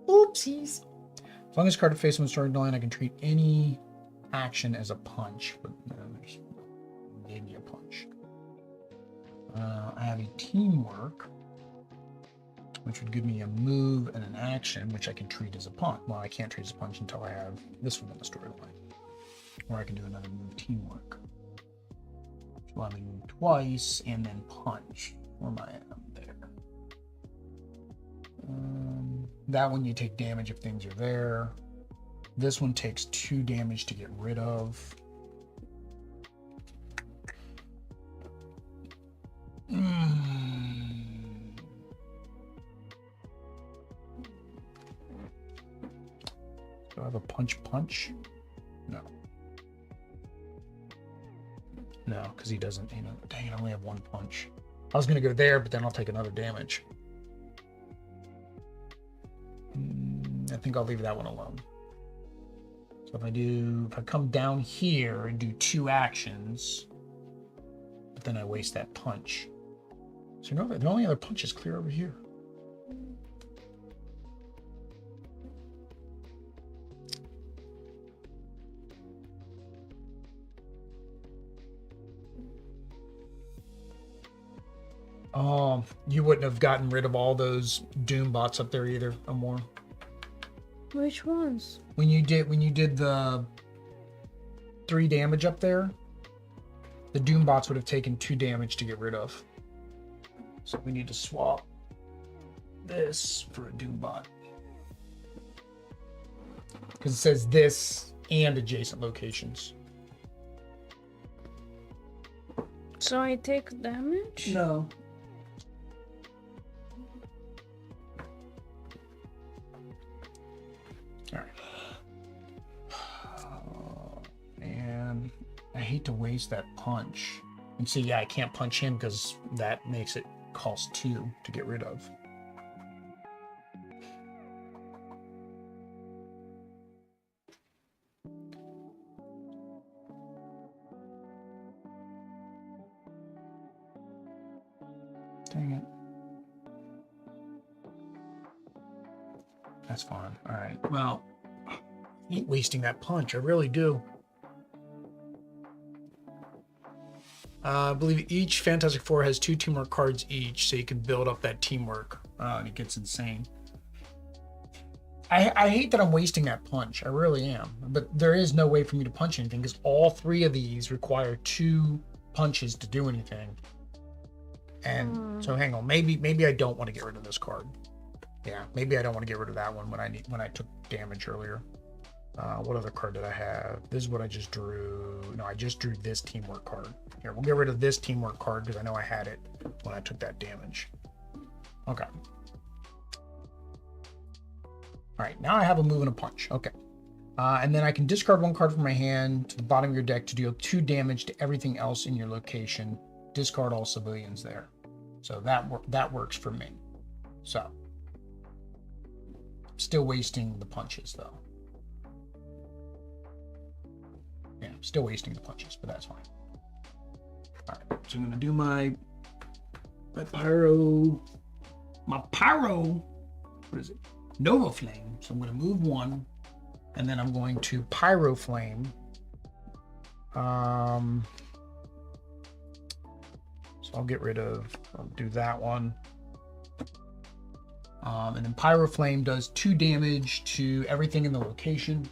A: Oopsies. As long as card face on storyline, I can treat any action as a punch. But there's maybe a punch. I have a teamwork, which would give me a move and an action, which I can treat as a punch. Well, I can't treat as a punch until I have this one in the storyline. Or I can do another move, teamwork. So I can move twice and then punch. Where am I at? I'm there. That one you take damage if things are there. This one takes 2 damage to get rid of. Do I have a punch? No. No, because he doesn't, you know, dang it, I only have one punch. I was going to go there, but then I'll take another damage. I think I'll leave that one alone. So if I come down here and do 2 actions, but then I waste that punch. So no, the only other punch is clear over here. You wouldn't have gotten rid of all those Doombots up there either, Amor.
B: Which ones?
A: When you did the 3 damage up there, the Doombots would have taken 2 damage to get rid of. So we need to swap this for a Doombot. Because it says this and adjacent locations.
B: So I take damage?
A: No. And I hate to waste that punch. And see, yeah, I can't punch him because that makes it cost 2 to get rid of. Dang it. That's fine. All right. Well, I hate wasting that punch. I really do. I believe each Fantastic Four has 2 teamwork cards each, so you can build up that teamwork. And it gets insane. I hate that I'm wasting that punch. I really am. But there is no way for me to punch anything because all 3 of these require 2 punches to do anything. And so hang on, maybe I don't want to get rid of this card. Yeah, maybe I don't want to get rid of that one when I took damage earlier. What other card did I have? This is what I just drew. No, I just drew this teamwork card. Here, we'll get rid of this teamwork card because I know I had it when I took that damage. Okay. All right, now I have a move and a punch. Okay. And then I can discard 1 card from my hand to the bottom of your deck to deal 2 damage to everything else in your location. Discard all civilians there. So that works for me. So, still wasting the punches though. Yeah, still wasting the punches, but that's fine. All right, so I'm gonna do my pyro. What is it? Nova Flame. So I'm gonna move 1, and then I'm going to Pyro Flame. So I'll do that one. And then Pyro Flame does 2 damage to everything in the location.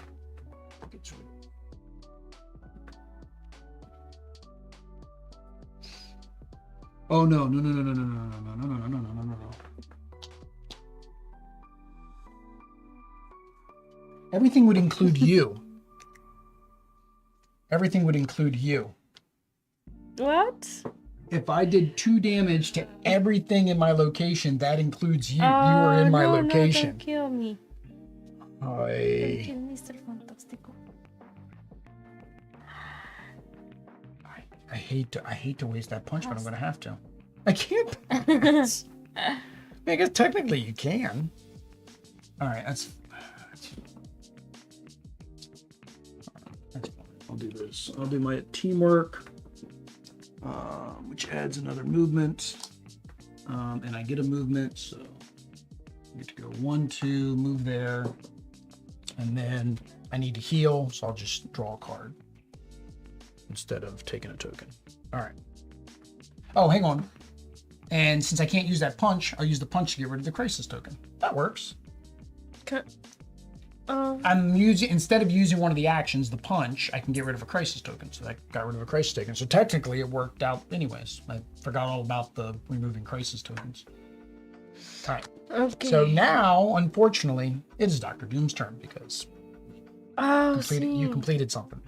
A: Oh no. Everything would include you. Everything would include you.
B: What?
A: If I did 2 damage to everything in my location, that includes you. You are in my location.
B: No, don't kill me. Don't kill Mr. Fantastico.
A: I hate to waste that punch, but I'm gonna have to. I can't pass. I guess technically you can. All right, that's fine. I'll do this. I'll do my teamwork, which adds another movement, and I get a movement, so I get to go 1, 2, move there, and then I need to heal, so I'll just draw a card instead of taking a token. All right. Oh, hang on. And since I can't use that punch, I'll use the punch to get rid of the crisis token. That works. I'm using, instead of using one of the actions, the punch, I can get rid of a crisis token. So that got rid of a crisis token. So technically it worked out anyways. I forgot all about the removing crisis tokens. All right.
B: Okay.
A: So now, unfortunately, it is Dr. Doom's turn because you completed something.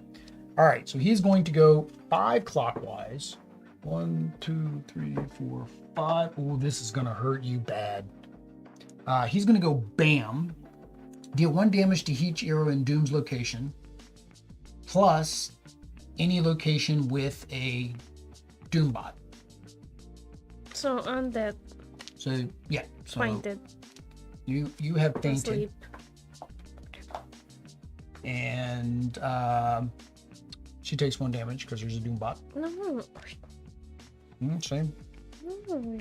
A: All right, so he's going to go 5 clockwise. 1, 2, 3, 4, 5. Oh, this is going to hurt you bad. He's going to go bam. Deal 1 damage to each hero in Doom's location, plus any location with a Doombot.
B: So undead.
A: So yeah. So
B: Fainted.
A: you have fainted.
B: Asleep.
A: And she takes 1 damage because there's a Doombot.
B: No.
A: Same.
B: No.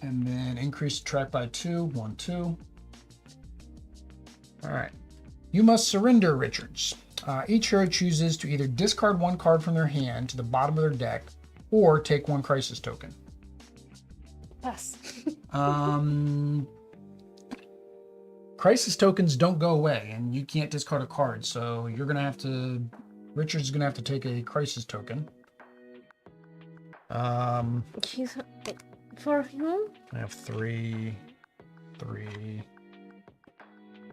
A: And then increase track by 2, 1, 2. All right. You must surrender, Richards. Each hero chooses to either discard 1 card from their hand to the bottom of their deck, or take 1 crisis token.
B: Pass.
A: Crisis tokens don't go away, and you can't discard a card, so you're gonna have to. Richard's gonna have to take a crisis token.
B: He's for him.
A: I have 3.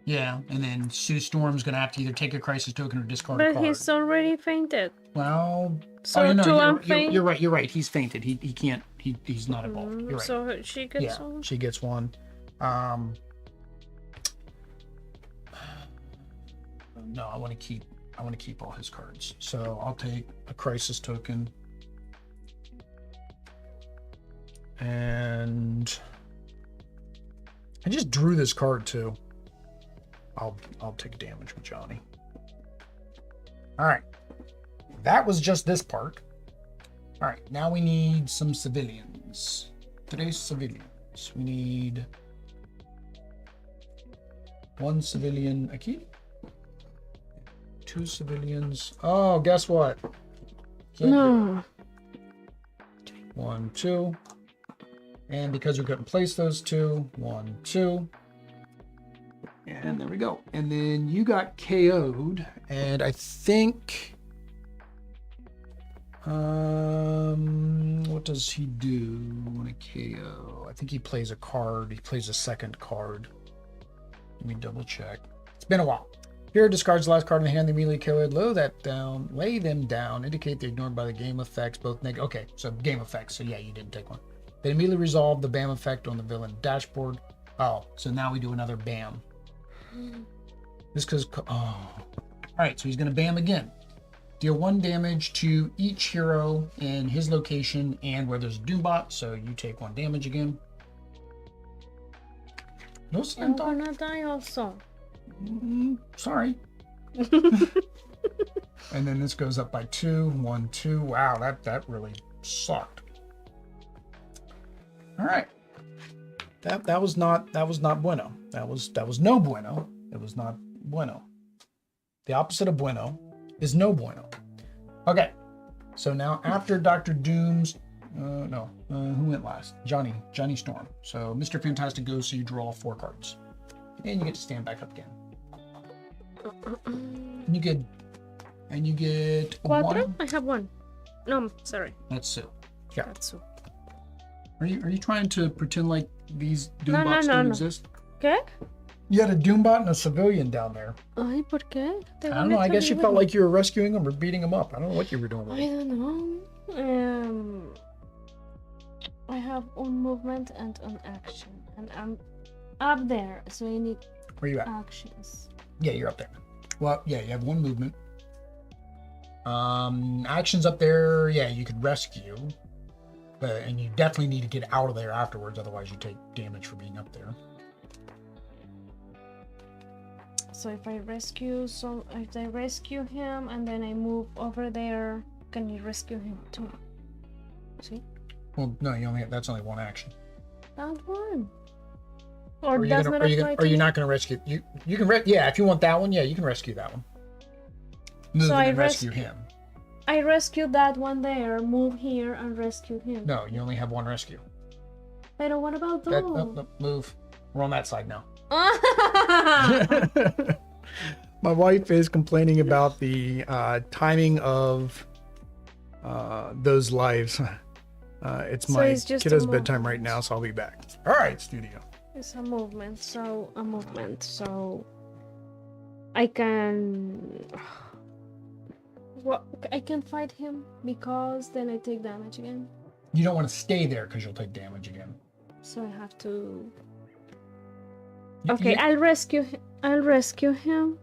A: Yeah, and then Sue Storm's gonna have to either take a crisis token or discard a
B: But
A: card.
B: he's already fainted.
A: Well,
B: So
A: no, you're right. You're right. He's fainted. He can't. He's not involved. You're right.
B: So she gets one.
A: She gets 1. No, I want to keep all his cards. So I'll take a crisis token. And I just drew this card too. I'll take damage with Johnny. All right. That was just this part. All right, now we need some civilians. 3 civilians. We need 1 civilian aquí. 2 civilians. Oh, guess what?
B: No.
A: 1, 2. And because we couldn't place those 2, 1, 2. And there we go. And then you got KO'd. And I think... what does he do when a KO? I think he plays a card. He plays a second card. Let me double check. It's been a while. Hero discards the last card in the hand. They immediately kill it. Lay them down. Indicate they're ignored by the game effects. Both negative. Okay, so game effects. So yeah, you didn't take 1. They immediately resolve the BAM effect on the villain dashboard. Oh, so now we do another BAM. This because all right. So he's gonna BAM again. Deal 1 damage to each hero in his location and where there's a Doombot, so you take 1 damage again. No
B: I'm gonna die also.
A: Sorry. And then this goes up by 2, 1, 2. Wow, that really sucked. All right. That was not bueno. That was no bueno. It was not bueno. The opposite of bueno is no bueno. Okay, so now after Dr. Doom's, who went last? Johnny Storm. So Mr. Fantastic goes, so you draw 4 cards. And you get to stand back up again. And you get 1.
B: I have 1. No, sorry.
A: That's Sue. Yeah.
B: That's Sue.
A: Are you trying to pretend like these Doombots don't exist?
B: ¿Qué?
A: You had a Doombot and a civilian down there.
B: Ay, ¿por qué?
A: I don't know. I guess you felt like you were rescuing them or beating them up. I don't know what you were doing with
B: I don't know. I have one movement and an action, and I'm up there, so I need
A: Where you at?
B: actions.
A: Yeah, you're up there. Well, yeah, you have 1 movement. Actions up there. Yeah, you could rescue, and you definitely need to get out of there afterwards. Otherwise, you take damage for being up there.
B: So if I rescue him and then I move over there, can you rescue him too? See?
A: Well, no, that's only 1 action.
B: That one.
A: Or
B: does not apply to
A: you're not going to rescue. You can yeah, if you want that one, yeah, you can rescue that one. Move and rescue him.
B: I rescued that one there, move here and rescue him.
A: No, you only have 1 rescue.
B: But what about those?
A: Move. We're on that side now. My wife is complaining about the timing of those lives. It's my kiddo's bedtime right now, so I'll be back. All right, studio.
B: It's a movement, so I can. Well, I can fight him because then I take damage again.
A: You don't want to stay there because you'll take damage again.
B: So I have to. Okay, I'll rescue him. I'll rescue him.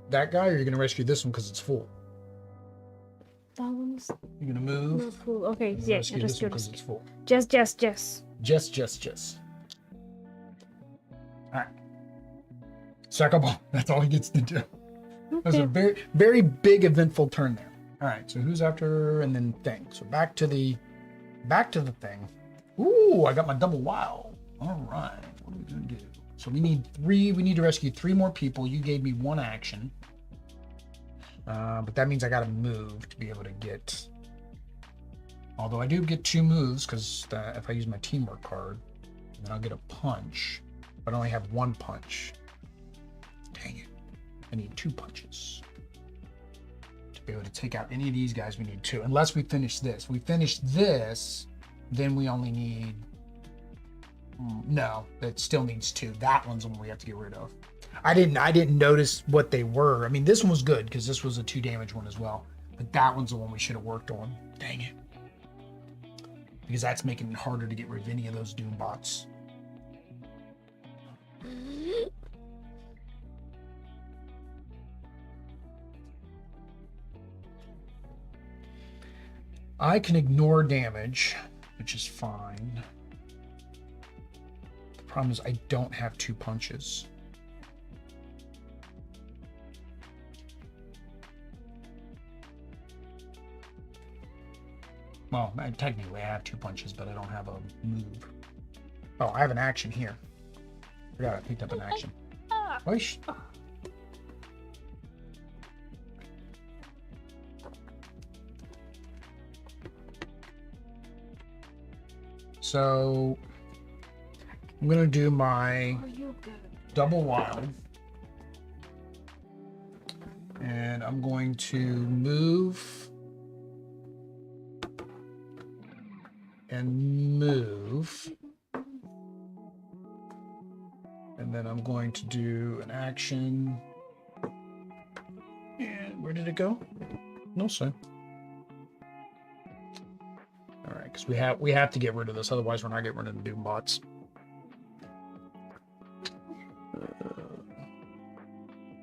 A: That guy, or you're gonna rescue this one because it's full?
B: That one's
A: You're gonna move.
B: not full. Okay, yeah,
A: Rescue this one because it's full.
B: Just.
A: Just. All right. Sack a ball. That's all he gets to do.
B: Okay.
A: That's a very, very big eventful turn there. All right. So who's after? And then thing. So back to the thing. Ooh, I got my double wow. All right. What are we gonna do? So we need 3. We need to rescue 3 more people. You gave me 1 action. But that means I got to move to be able to get. Although I do get 2 moves because if I use my teamwork card, then I'll get a punch. But I only have 1 punch. Dang it. I need 2 punches. To be able to take out any of these guys, we need 2. Unless we finish this. If we finish this, then we only need. No, it still needs 2. That one's the one we have to get rid of. I didn't notice what they were. I mean, this one was good because this was a 2 damage one as well. But that one's the one we should have worked on. Dang it. Because that's making it harder to get rid of any of those Doombots. I can ignore damage, which is fine. The problem is I don't have 2 punches. Well, technically I have 2 punches, but I don't have a move. Oh, I have an action here. Forgot I picked up an action. Oish. So I'm gonna do my double wild, and I'm going to move and move, and then I'm going to do an action. And where did it go? No, sir. All right, because we have to get rid of this, otherwise we're not getting rid of the Doombots.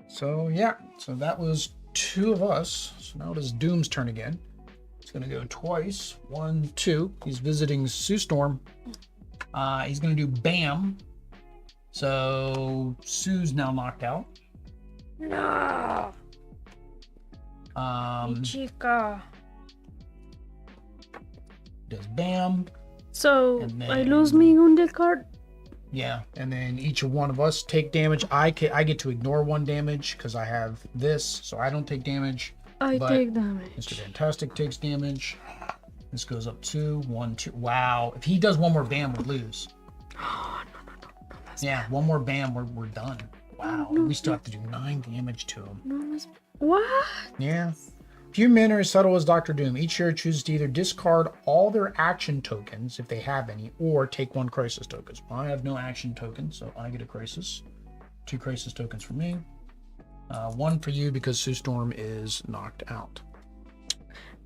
A: So yeah, so that was 2 of us. So now it is Doom's turn again. It's gonna go twice. 1, 2. He's visiting Sue Storm. He's gonna do bam. So Sue's now knocked out.
B: No. Chica.
A: Does bam.
B: So
A: then,
B: I lose me on the card.
A: Yeah, and then each one of us take damage. I get to ignore 1 damage because I have this, so I don't take damage.
B: I take damage.
A: Mr. Fantastic takes damage. This goes up 2, 1, 2. Wow, if he does 1 more bam, we lose.
B: No.
A: Yeah, 1 more bam, we're done. Wow,
B: No,
A: we still have to do 9 damage to him.
B: No. What?
A: Yeah. Few men are as subtle as Dr. Doom. Each hero chooses to either discard all their action tokens, if they have any, or take 1 crisis tokens. I have no action tokens, so I get a crisis. 2 crisis tokens for me. 1 for you because Sue Storm is knocked out.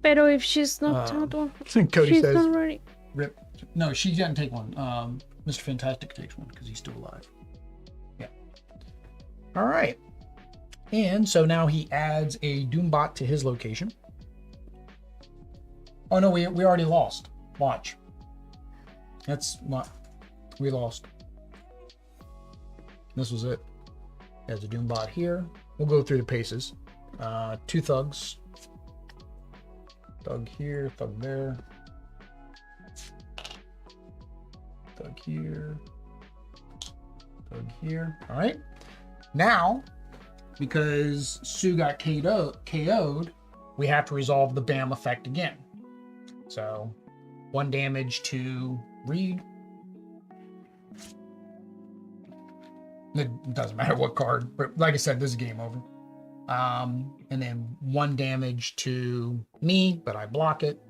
B: Pero if she's knocked out,
A: Cody
B: she's
A: says,
B: not ready.
A: Rip. No, she didn't take 1. Mr. Fantastic takes 1 because he's still alive. Yeah. All right. And so now he adds a Doombot to his location. Oh no, we already lost. Watch. That's what we lost. This was it. There's a Doombot here. We'll go through the paces. 2 thugs. Thug here, thug there. Thug here. Thug here. All right. Now, because Sue got KO'd, we have to resolve the BAM effect again. So 1 damage to Reed. It doesn't matter what card, but like I said, this is game over. And then 1 damage to me, but I block it.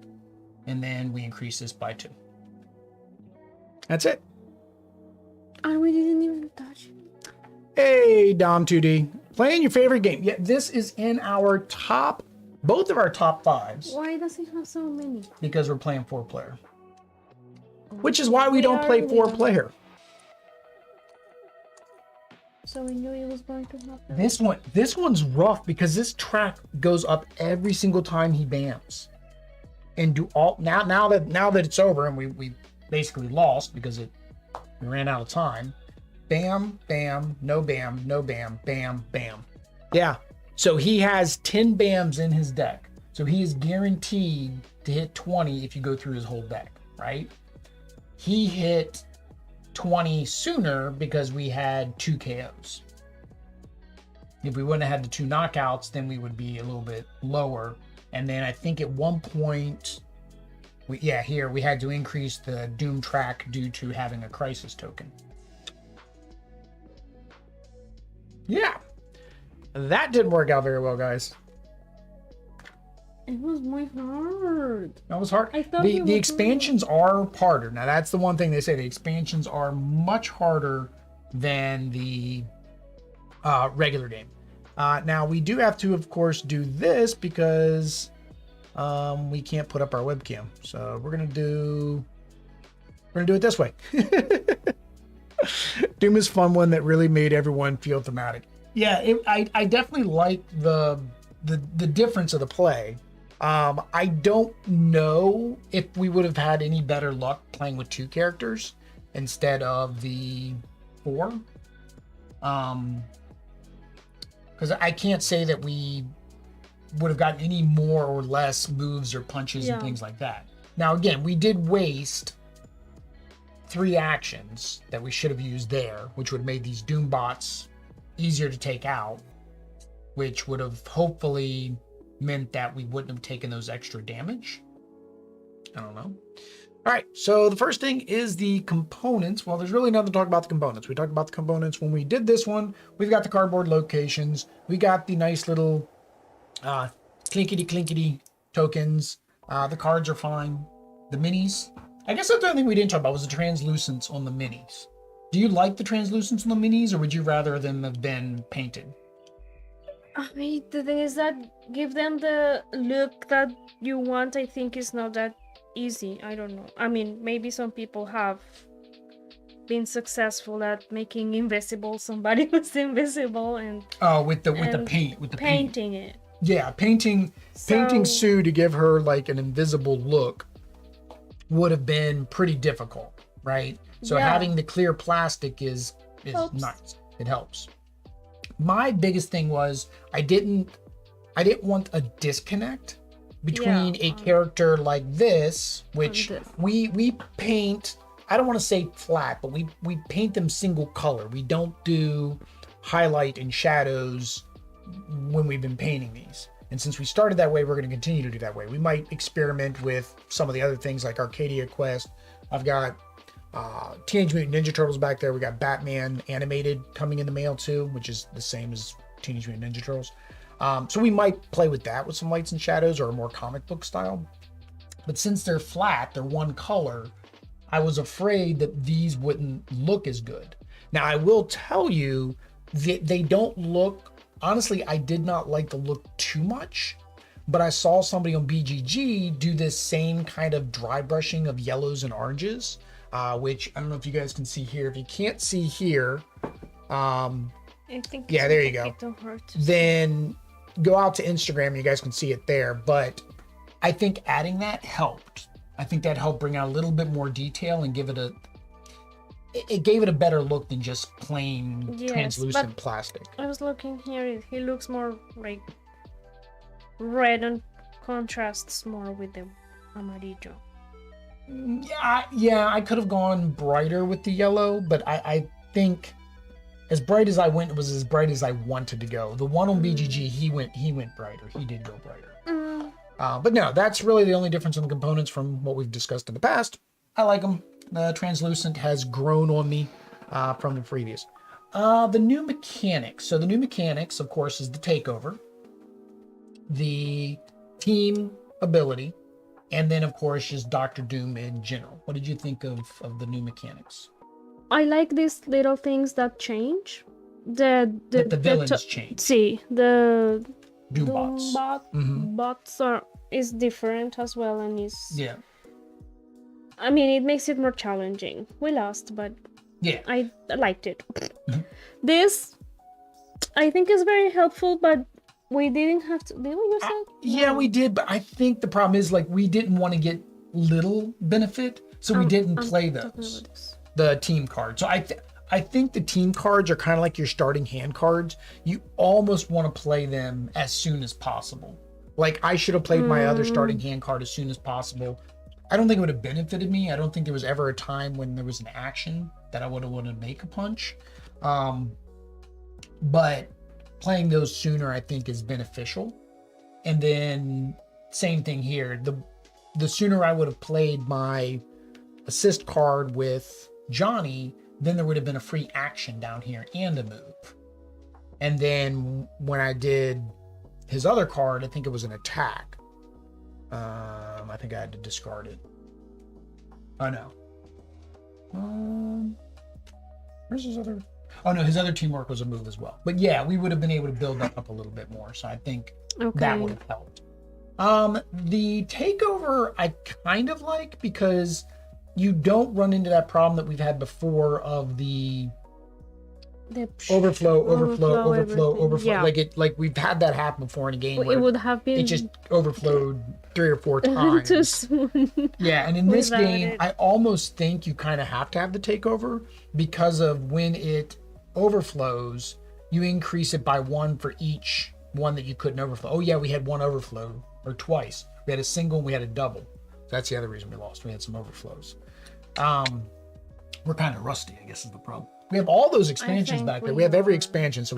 A: And then we increase this by 2. That's it.
B: And we didn't even touch it.
A: Hey, Dom2D. Playing your favorite game. Yeah, this is in our top, both of our top 5s.
B: Why does it have so many?
A: Because we're playing 4-player. Which is why we don't play 4-player.
B: So we knew it was going to happen.
A: This one's rough because this track goes up every single time he bams. And do all now that it's over and we basically lost because we ran out of time. Bam, bam, no bam, no bam, bam, bam. Yeah. So he has 10 bams in his deck. So he is guaranteed to hit 20 if you go through his whole deck, right? He hit 20 sooner because we had 2 KOs. If we wouldn't have had the 2 knockouts, then we would be a little bit lower. And then I think at one point, we had to increase the Doom track due to having a crisis token. Yeah, that didn't work out very well, guys.
B: It was muy hard.
A: That was hard.
B: I thought
A: the expansions are harder. Now that's the one thing they say. The expansions are much harder than the regular game. Now we do have to, of course, do this because we can't put up our webcam. So we're gonna do it this way. Doom is fun one that really made everyone feel thematic. Yeah, I definitely like the difference of the play. I don't know if we would have had any better luck playing with 2 characters instead of the 4. Because I can't say that we would have gotten any more or less moves or punches and things like that. Now, again, we did waste 3 actions that we should have used there, which would have made these Doombots easier to take out, which would have hopefully meant that we wouldn't have taken those extra damage. I don't know. All right, so the first thing is the components. Well, there's really nothing to talk about the components. We talked about the components when we did this one. We've got the cardboard locations. We got the nice little clinkety tokens. The cards are fine. The minis. I guess that's the only thing we didn't talk about was the translucence on the minis. Do you like the translucence on the minis, or would you rather them have been painted?
B: I mean, the thing is that give them the look that you want, I think is not that easy. I don't know. I mean, maybe some people have been successful at making invisible somebody who's invisible and with the painting it.
A: Yeah, painting Sue to give her like an invisible look would have been pretty difficult, right? So having the clear plastic is nice. It helps. My biggest thing was I didn't want a disconnect between a character like this, which we paint, I don't want to say flat, but we paint them single color. We don't do highlight and shadows when we've been painting these. And since we started that way, we're going to continue to do that way. We might experiment with some of the other things like Arcadia Quest. I've got Teenage Mutant Ninja Turtles back there. We got Batman animated coming in the mail too, which is the same as Teenage Mutant Ninja Turtles. So we might play with that with some lights and shadows or a more comic book style. But since they're flat, they're one color, I was afraid that these wouldn't look as good. Now, I will tell you that they don't look, honestly, I did not like the look too much, but I saw somebody on BGG do this same kind of dry brushing of yellows and oranges, which I don't know if you guys can see here. If you can't see here,
B: I think
A: there you go. Then go out to Instagram, you guys can see it there. But I think adding that helped. I think that helped bring out a little bit more detail and give it it gave it a better look than just plain translucent plastic.
B: I was looking here, he looks more like red and contrasts more with the amarillo.
A: Yeah, I could have gone brighter with the yellow, but I think as bright as I went, it was as bright as I wanted to go. The one on BGG, he went brighter. He did go brighter. But no, that's really the only difference in the components from what we've discussed in the past. I like them. The translucent has grown on me from the previous. The new mechanics. So the new mechanics, of course, is the takeover, the team ability, and then, of course, just Dr. Doom in general. What did you think of the new mechanics?
B: I like these little things that change. The
A: villains change.
B: See, the
A: Doombots.
B: Bots is different as well, and I mean, it makes it more challenging. We lost, but I liked it. This I think it's very helpful, but we didn't have to. Did we use it?
A: Yeah, we did, but I think the problem is like we didn't want to get little benefit, so we didn't play those. The team cards. So I think the team cards are kind of like your starting hand cards. You almost want to play them as soon as possible. Like I should have played my other starting hand card as soon as possible. I don't think it would have benefited me. I don't think there was ever a time when there was an action that I would have wanted to make a punch. But playing those sooner, I think, is beneficial. And then same thing here. The sooner I would have played my assist card with Johnny, then there would have been a free action down here and a move. And then when I did his other card, I think it was an attack. I think I had to discard it. Oh no. Where's his other? Oh no, his other teamwork was a move as well. But yeah, we would have been able to build that up a little bit more. So I think that would have helped. The takeover I kind of like because you don't run into that problem that we've had before of the overflow.
B: Yeah.
A: Like we've had that happen before in a game.
B: It would have been.
A: It just overflowed 3 or 4 times.
B: Too soon.
A: Yeah, and in this game, I almost think you kind of have to have the takeover because of when it overflows, you increase it by 1 for each one that you couldn't overflow. Oh yeah, we had 1 overflow or twice. We had a single and we had a double. So that's the other reason we lost. We had some overflows. We're kind of rusty, I guess is the problem. We have all those expansions back there. We have every expansion, so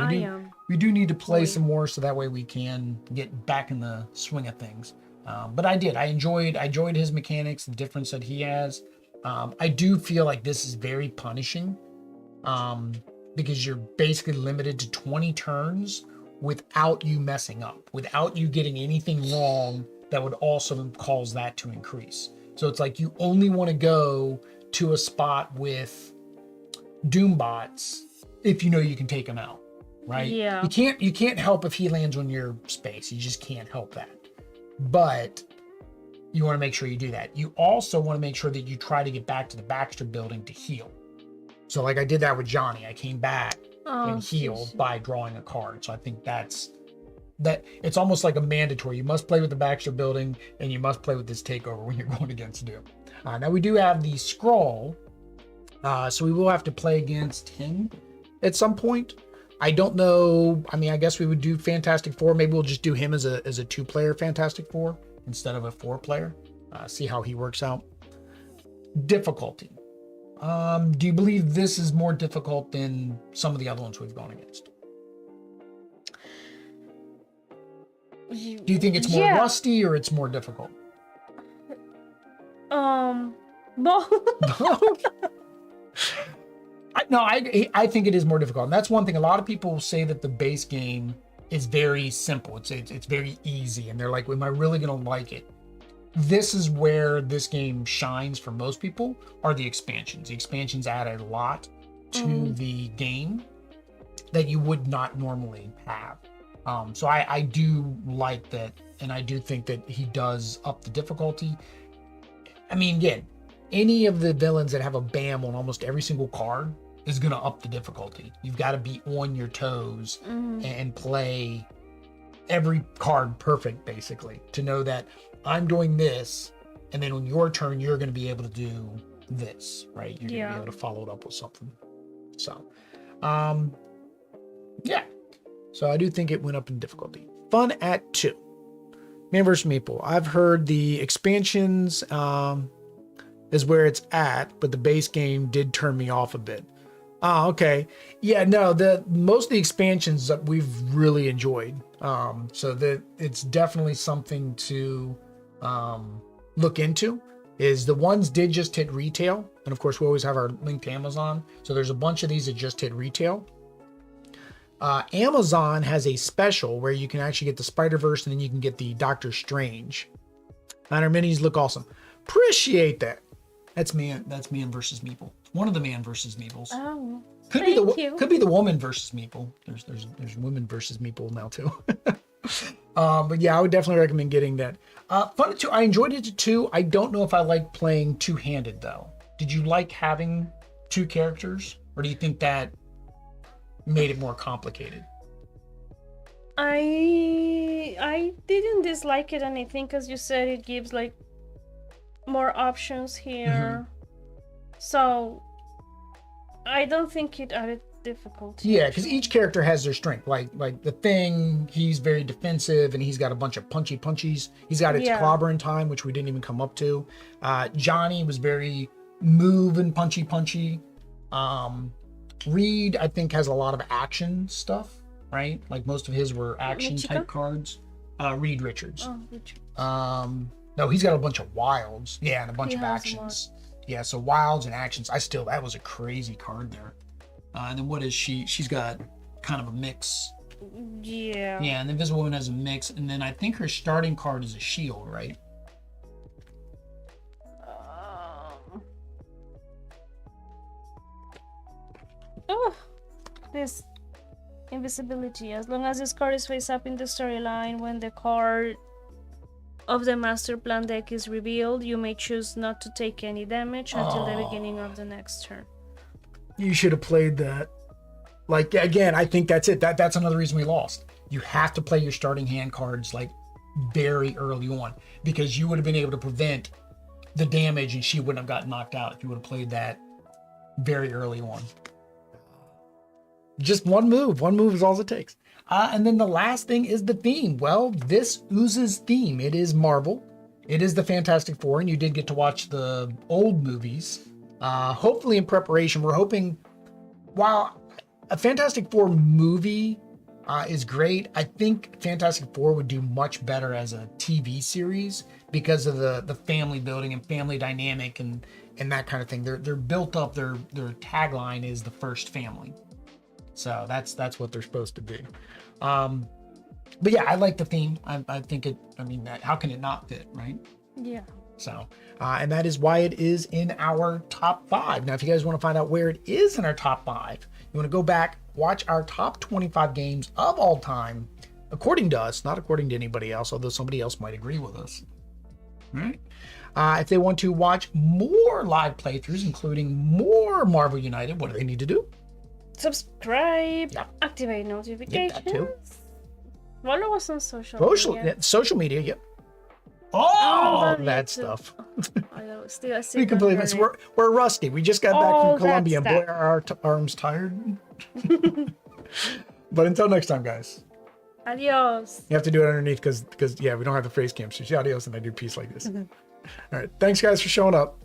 A: we do need to play some more so that way we can get back in the swing of things. But I enjoyed his mechanics, the difference that he has. I do feel like this is very punishing because you're basically limited to 20 turns without you messing up, without you getting anything wrong that would also cause that to increase. So it's like you only want to go to a spot with Doombots if you know you can take him out, right?
B: Yeah.
A: You can't help if he lands on your space. You just can't help that. But you want to make sure you do that. You also want to make sure that you try to get back to the Baxter building to heal. So like I did that with Johnny. I came back and healed by drawing a card. So I think that it's almost like a mandatory. You must play with the Baxter building and you must play with this takeover when you're going against Doom. Now we do have the scroll. So we will have to play against him at some point. I don't know. I mean, I guess we would do Fantastic Four. Maybe we'll just do him as a 2-player Fantastic Four instead of a 4-player. See how he works out. Difficulty. Do you believe this is more difficult than some of the other ones we've gone against? Do you think it's more rusty or it's more difficult?
B: Both.
A: I think it is more difficult. And that's one thing. A lot of people say that the base game is very simple. It's very easy. And they're like, am I really going to like it? This is where this game shines for most people are the expansions. The expansions add a lot to the game that you would not normally have. So I do like that. And I do think that he does up the difficulty. I mean, again, any of the villains that have a BAM on almost every single card is going to up the difficulty. You've got to be on your toes and play every card perfect, basically, to know that I'm doing this, and then on your turn, you're going to be able to do this, right? You're going to be able to follow it up with something. So, yeah. So I do think it went up in difficulty. Fun at 2. Man vs. Meeple. I've heard the expansions is where it's at, but the base game did turn me off a bit. Oh, okay. Yeah, no, most of the expansions that we've really enjoyed. So that it's definitely something to look into. Is the ones did just hit retail, and of course we always have our link to Amazon. So there's a bunch of these that just hit retail. Amazon has a special where you can actually get the Spider-Verse and then you can get the Doctor Strange. And our minis look awesome. Appreciate that. That's man versus Meeple. One of the man versus Meeples. Oh, could be the woman versus Meeple. There's women versus Meeple now too. But yeah, I would definitely recommend getting that. Fun at 2. I enjoyed it at 2. I don't know if I like playing 2-handed though. Did you like having 2 characters, or do you think that made it more complicated?
B: I didn't dislike it, and I think, as you said, it gives like more options here. So I don't think it added difficulty.
A: Yeah, because each character has their strength. Like the Thing, he's very defensive, and he's got a bunch of punchies. He's got its clobbering time, which we didn't even come up to. Johnny was very move and punchy. Reed, I think, has a lot of action stuff, right? Like most of his were action type cards. Reed Richards.
B: Oh, Richards.
A: No, he's got a bunch of wilds. Yeah, and a bunch of actions. Yeah, so wilds and actions. That was a crazy card there. And then what is she? She's got kind of a mix.
B: Yeah.
A: Yeah, and the Invisible Woman has a mix. And then I think her starting card is a shield, right?
B: Oh, this invisibility. As long as this card is face up in the storyline, when the card of the master plan deck is revealed, you may choose not to take any damage until the beginning of the next turn.
A: You should have played that. Like, again, I think that's it. That's another reason we lost. You have to play your starting hand cards like very early on, because you would have been able to prevent the damage and she wouldn't have gotten knocked out if you would have played that very early on. Just one move is all it takes. And then the last thing is the theme. Well, this oozes theme. It is Marvel. It is the Fantastic Four, and you did get to watch the old movies. Hopefully in preparation, we're hoping, while a Fantastic Four movie is great, I think Fantastic Four would do much better as a TV series because of the family building and family dynamic and that kind of thing. They're built up, their tagline is the first family. So that's what they're supposed to be. But yeah, I like the theme. I think how can it not fit, right?
B: Yeah.
A: So, and that is why it is in our top 5. Now, if you guys want to find out where it is in our top 5, you want to go back, watch our top 25 games of all time, according to us, not according to anybody else, although somebody else might agree with us. All right. If they want to watch more live playthroughs, including more Marvel United, what do they need to do?
B: Subscribe, activate notifications, that too. Follow us on social media.
A: Social media, yep. All that stuff. We can believe it. We're rusty. We just got back from Colombia, and boy, are our arms tired. But until next time, guys.
B: Adios.
A: You have to do it underneath because we don't have the phrase cam. So adios, and I do peace like this. All right. Thanks, guys, for showing up.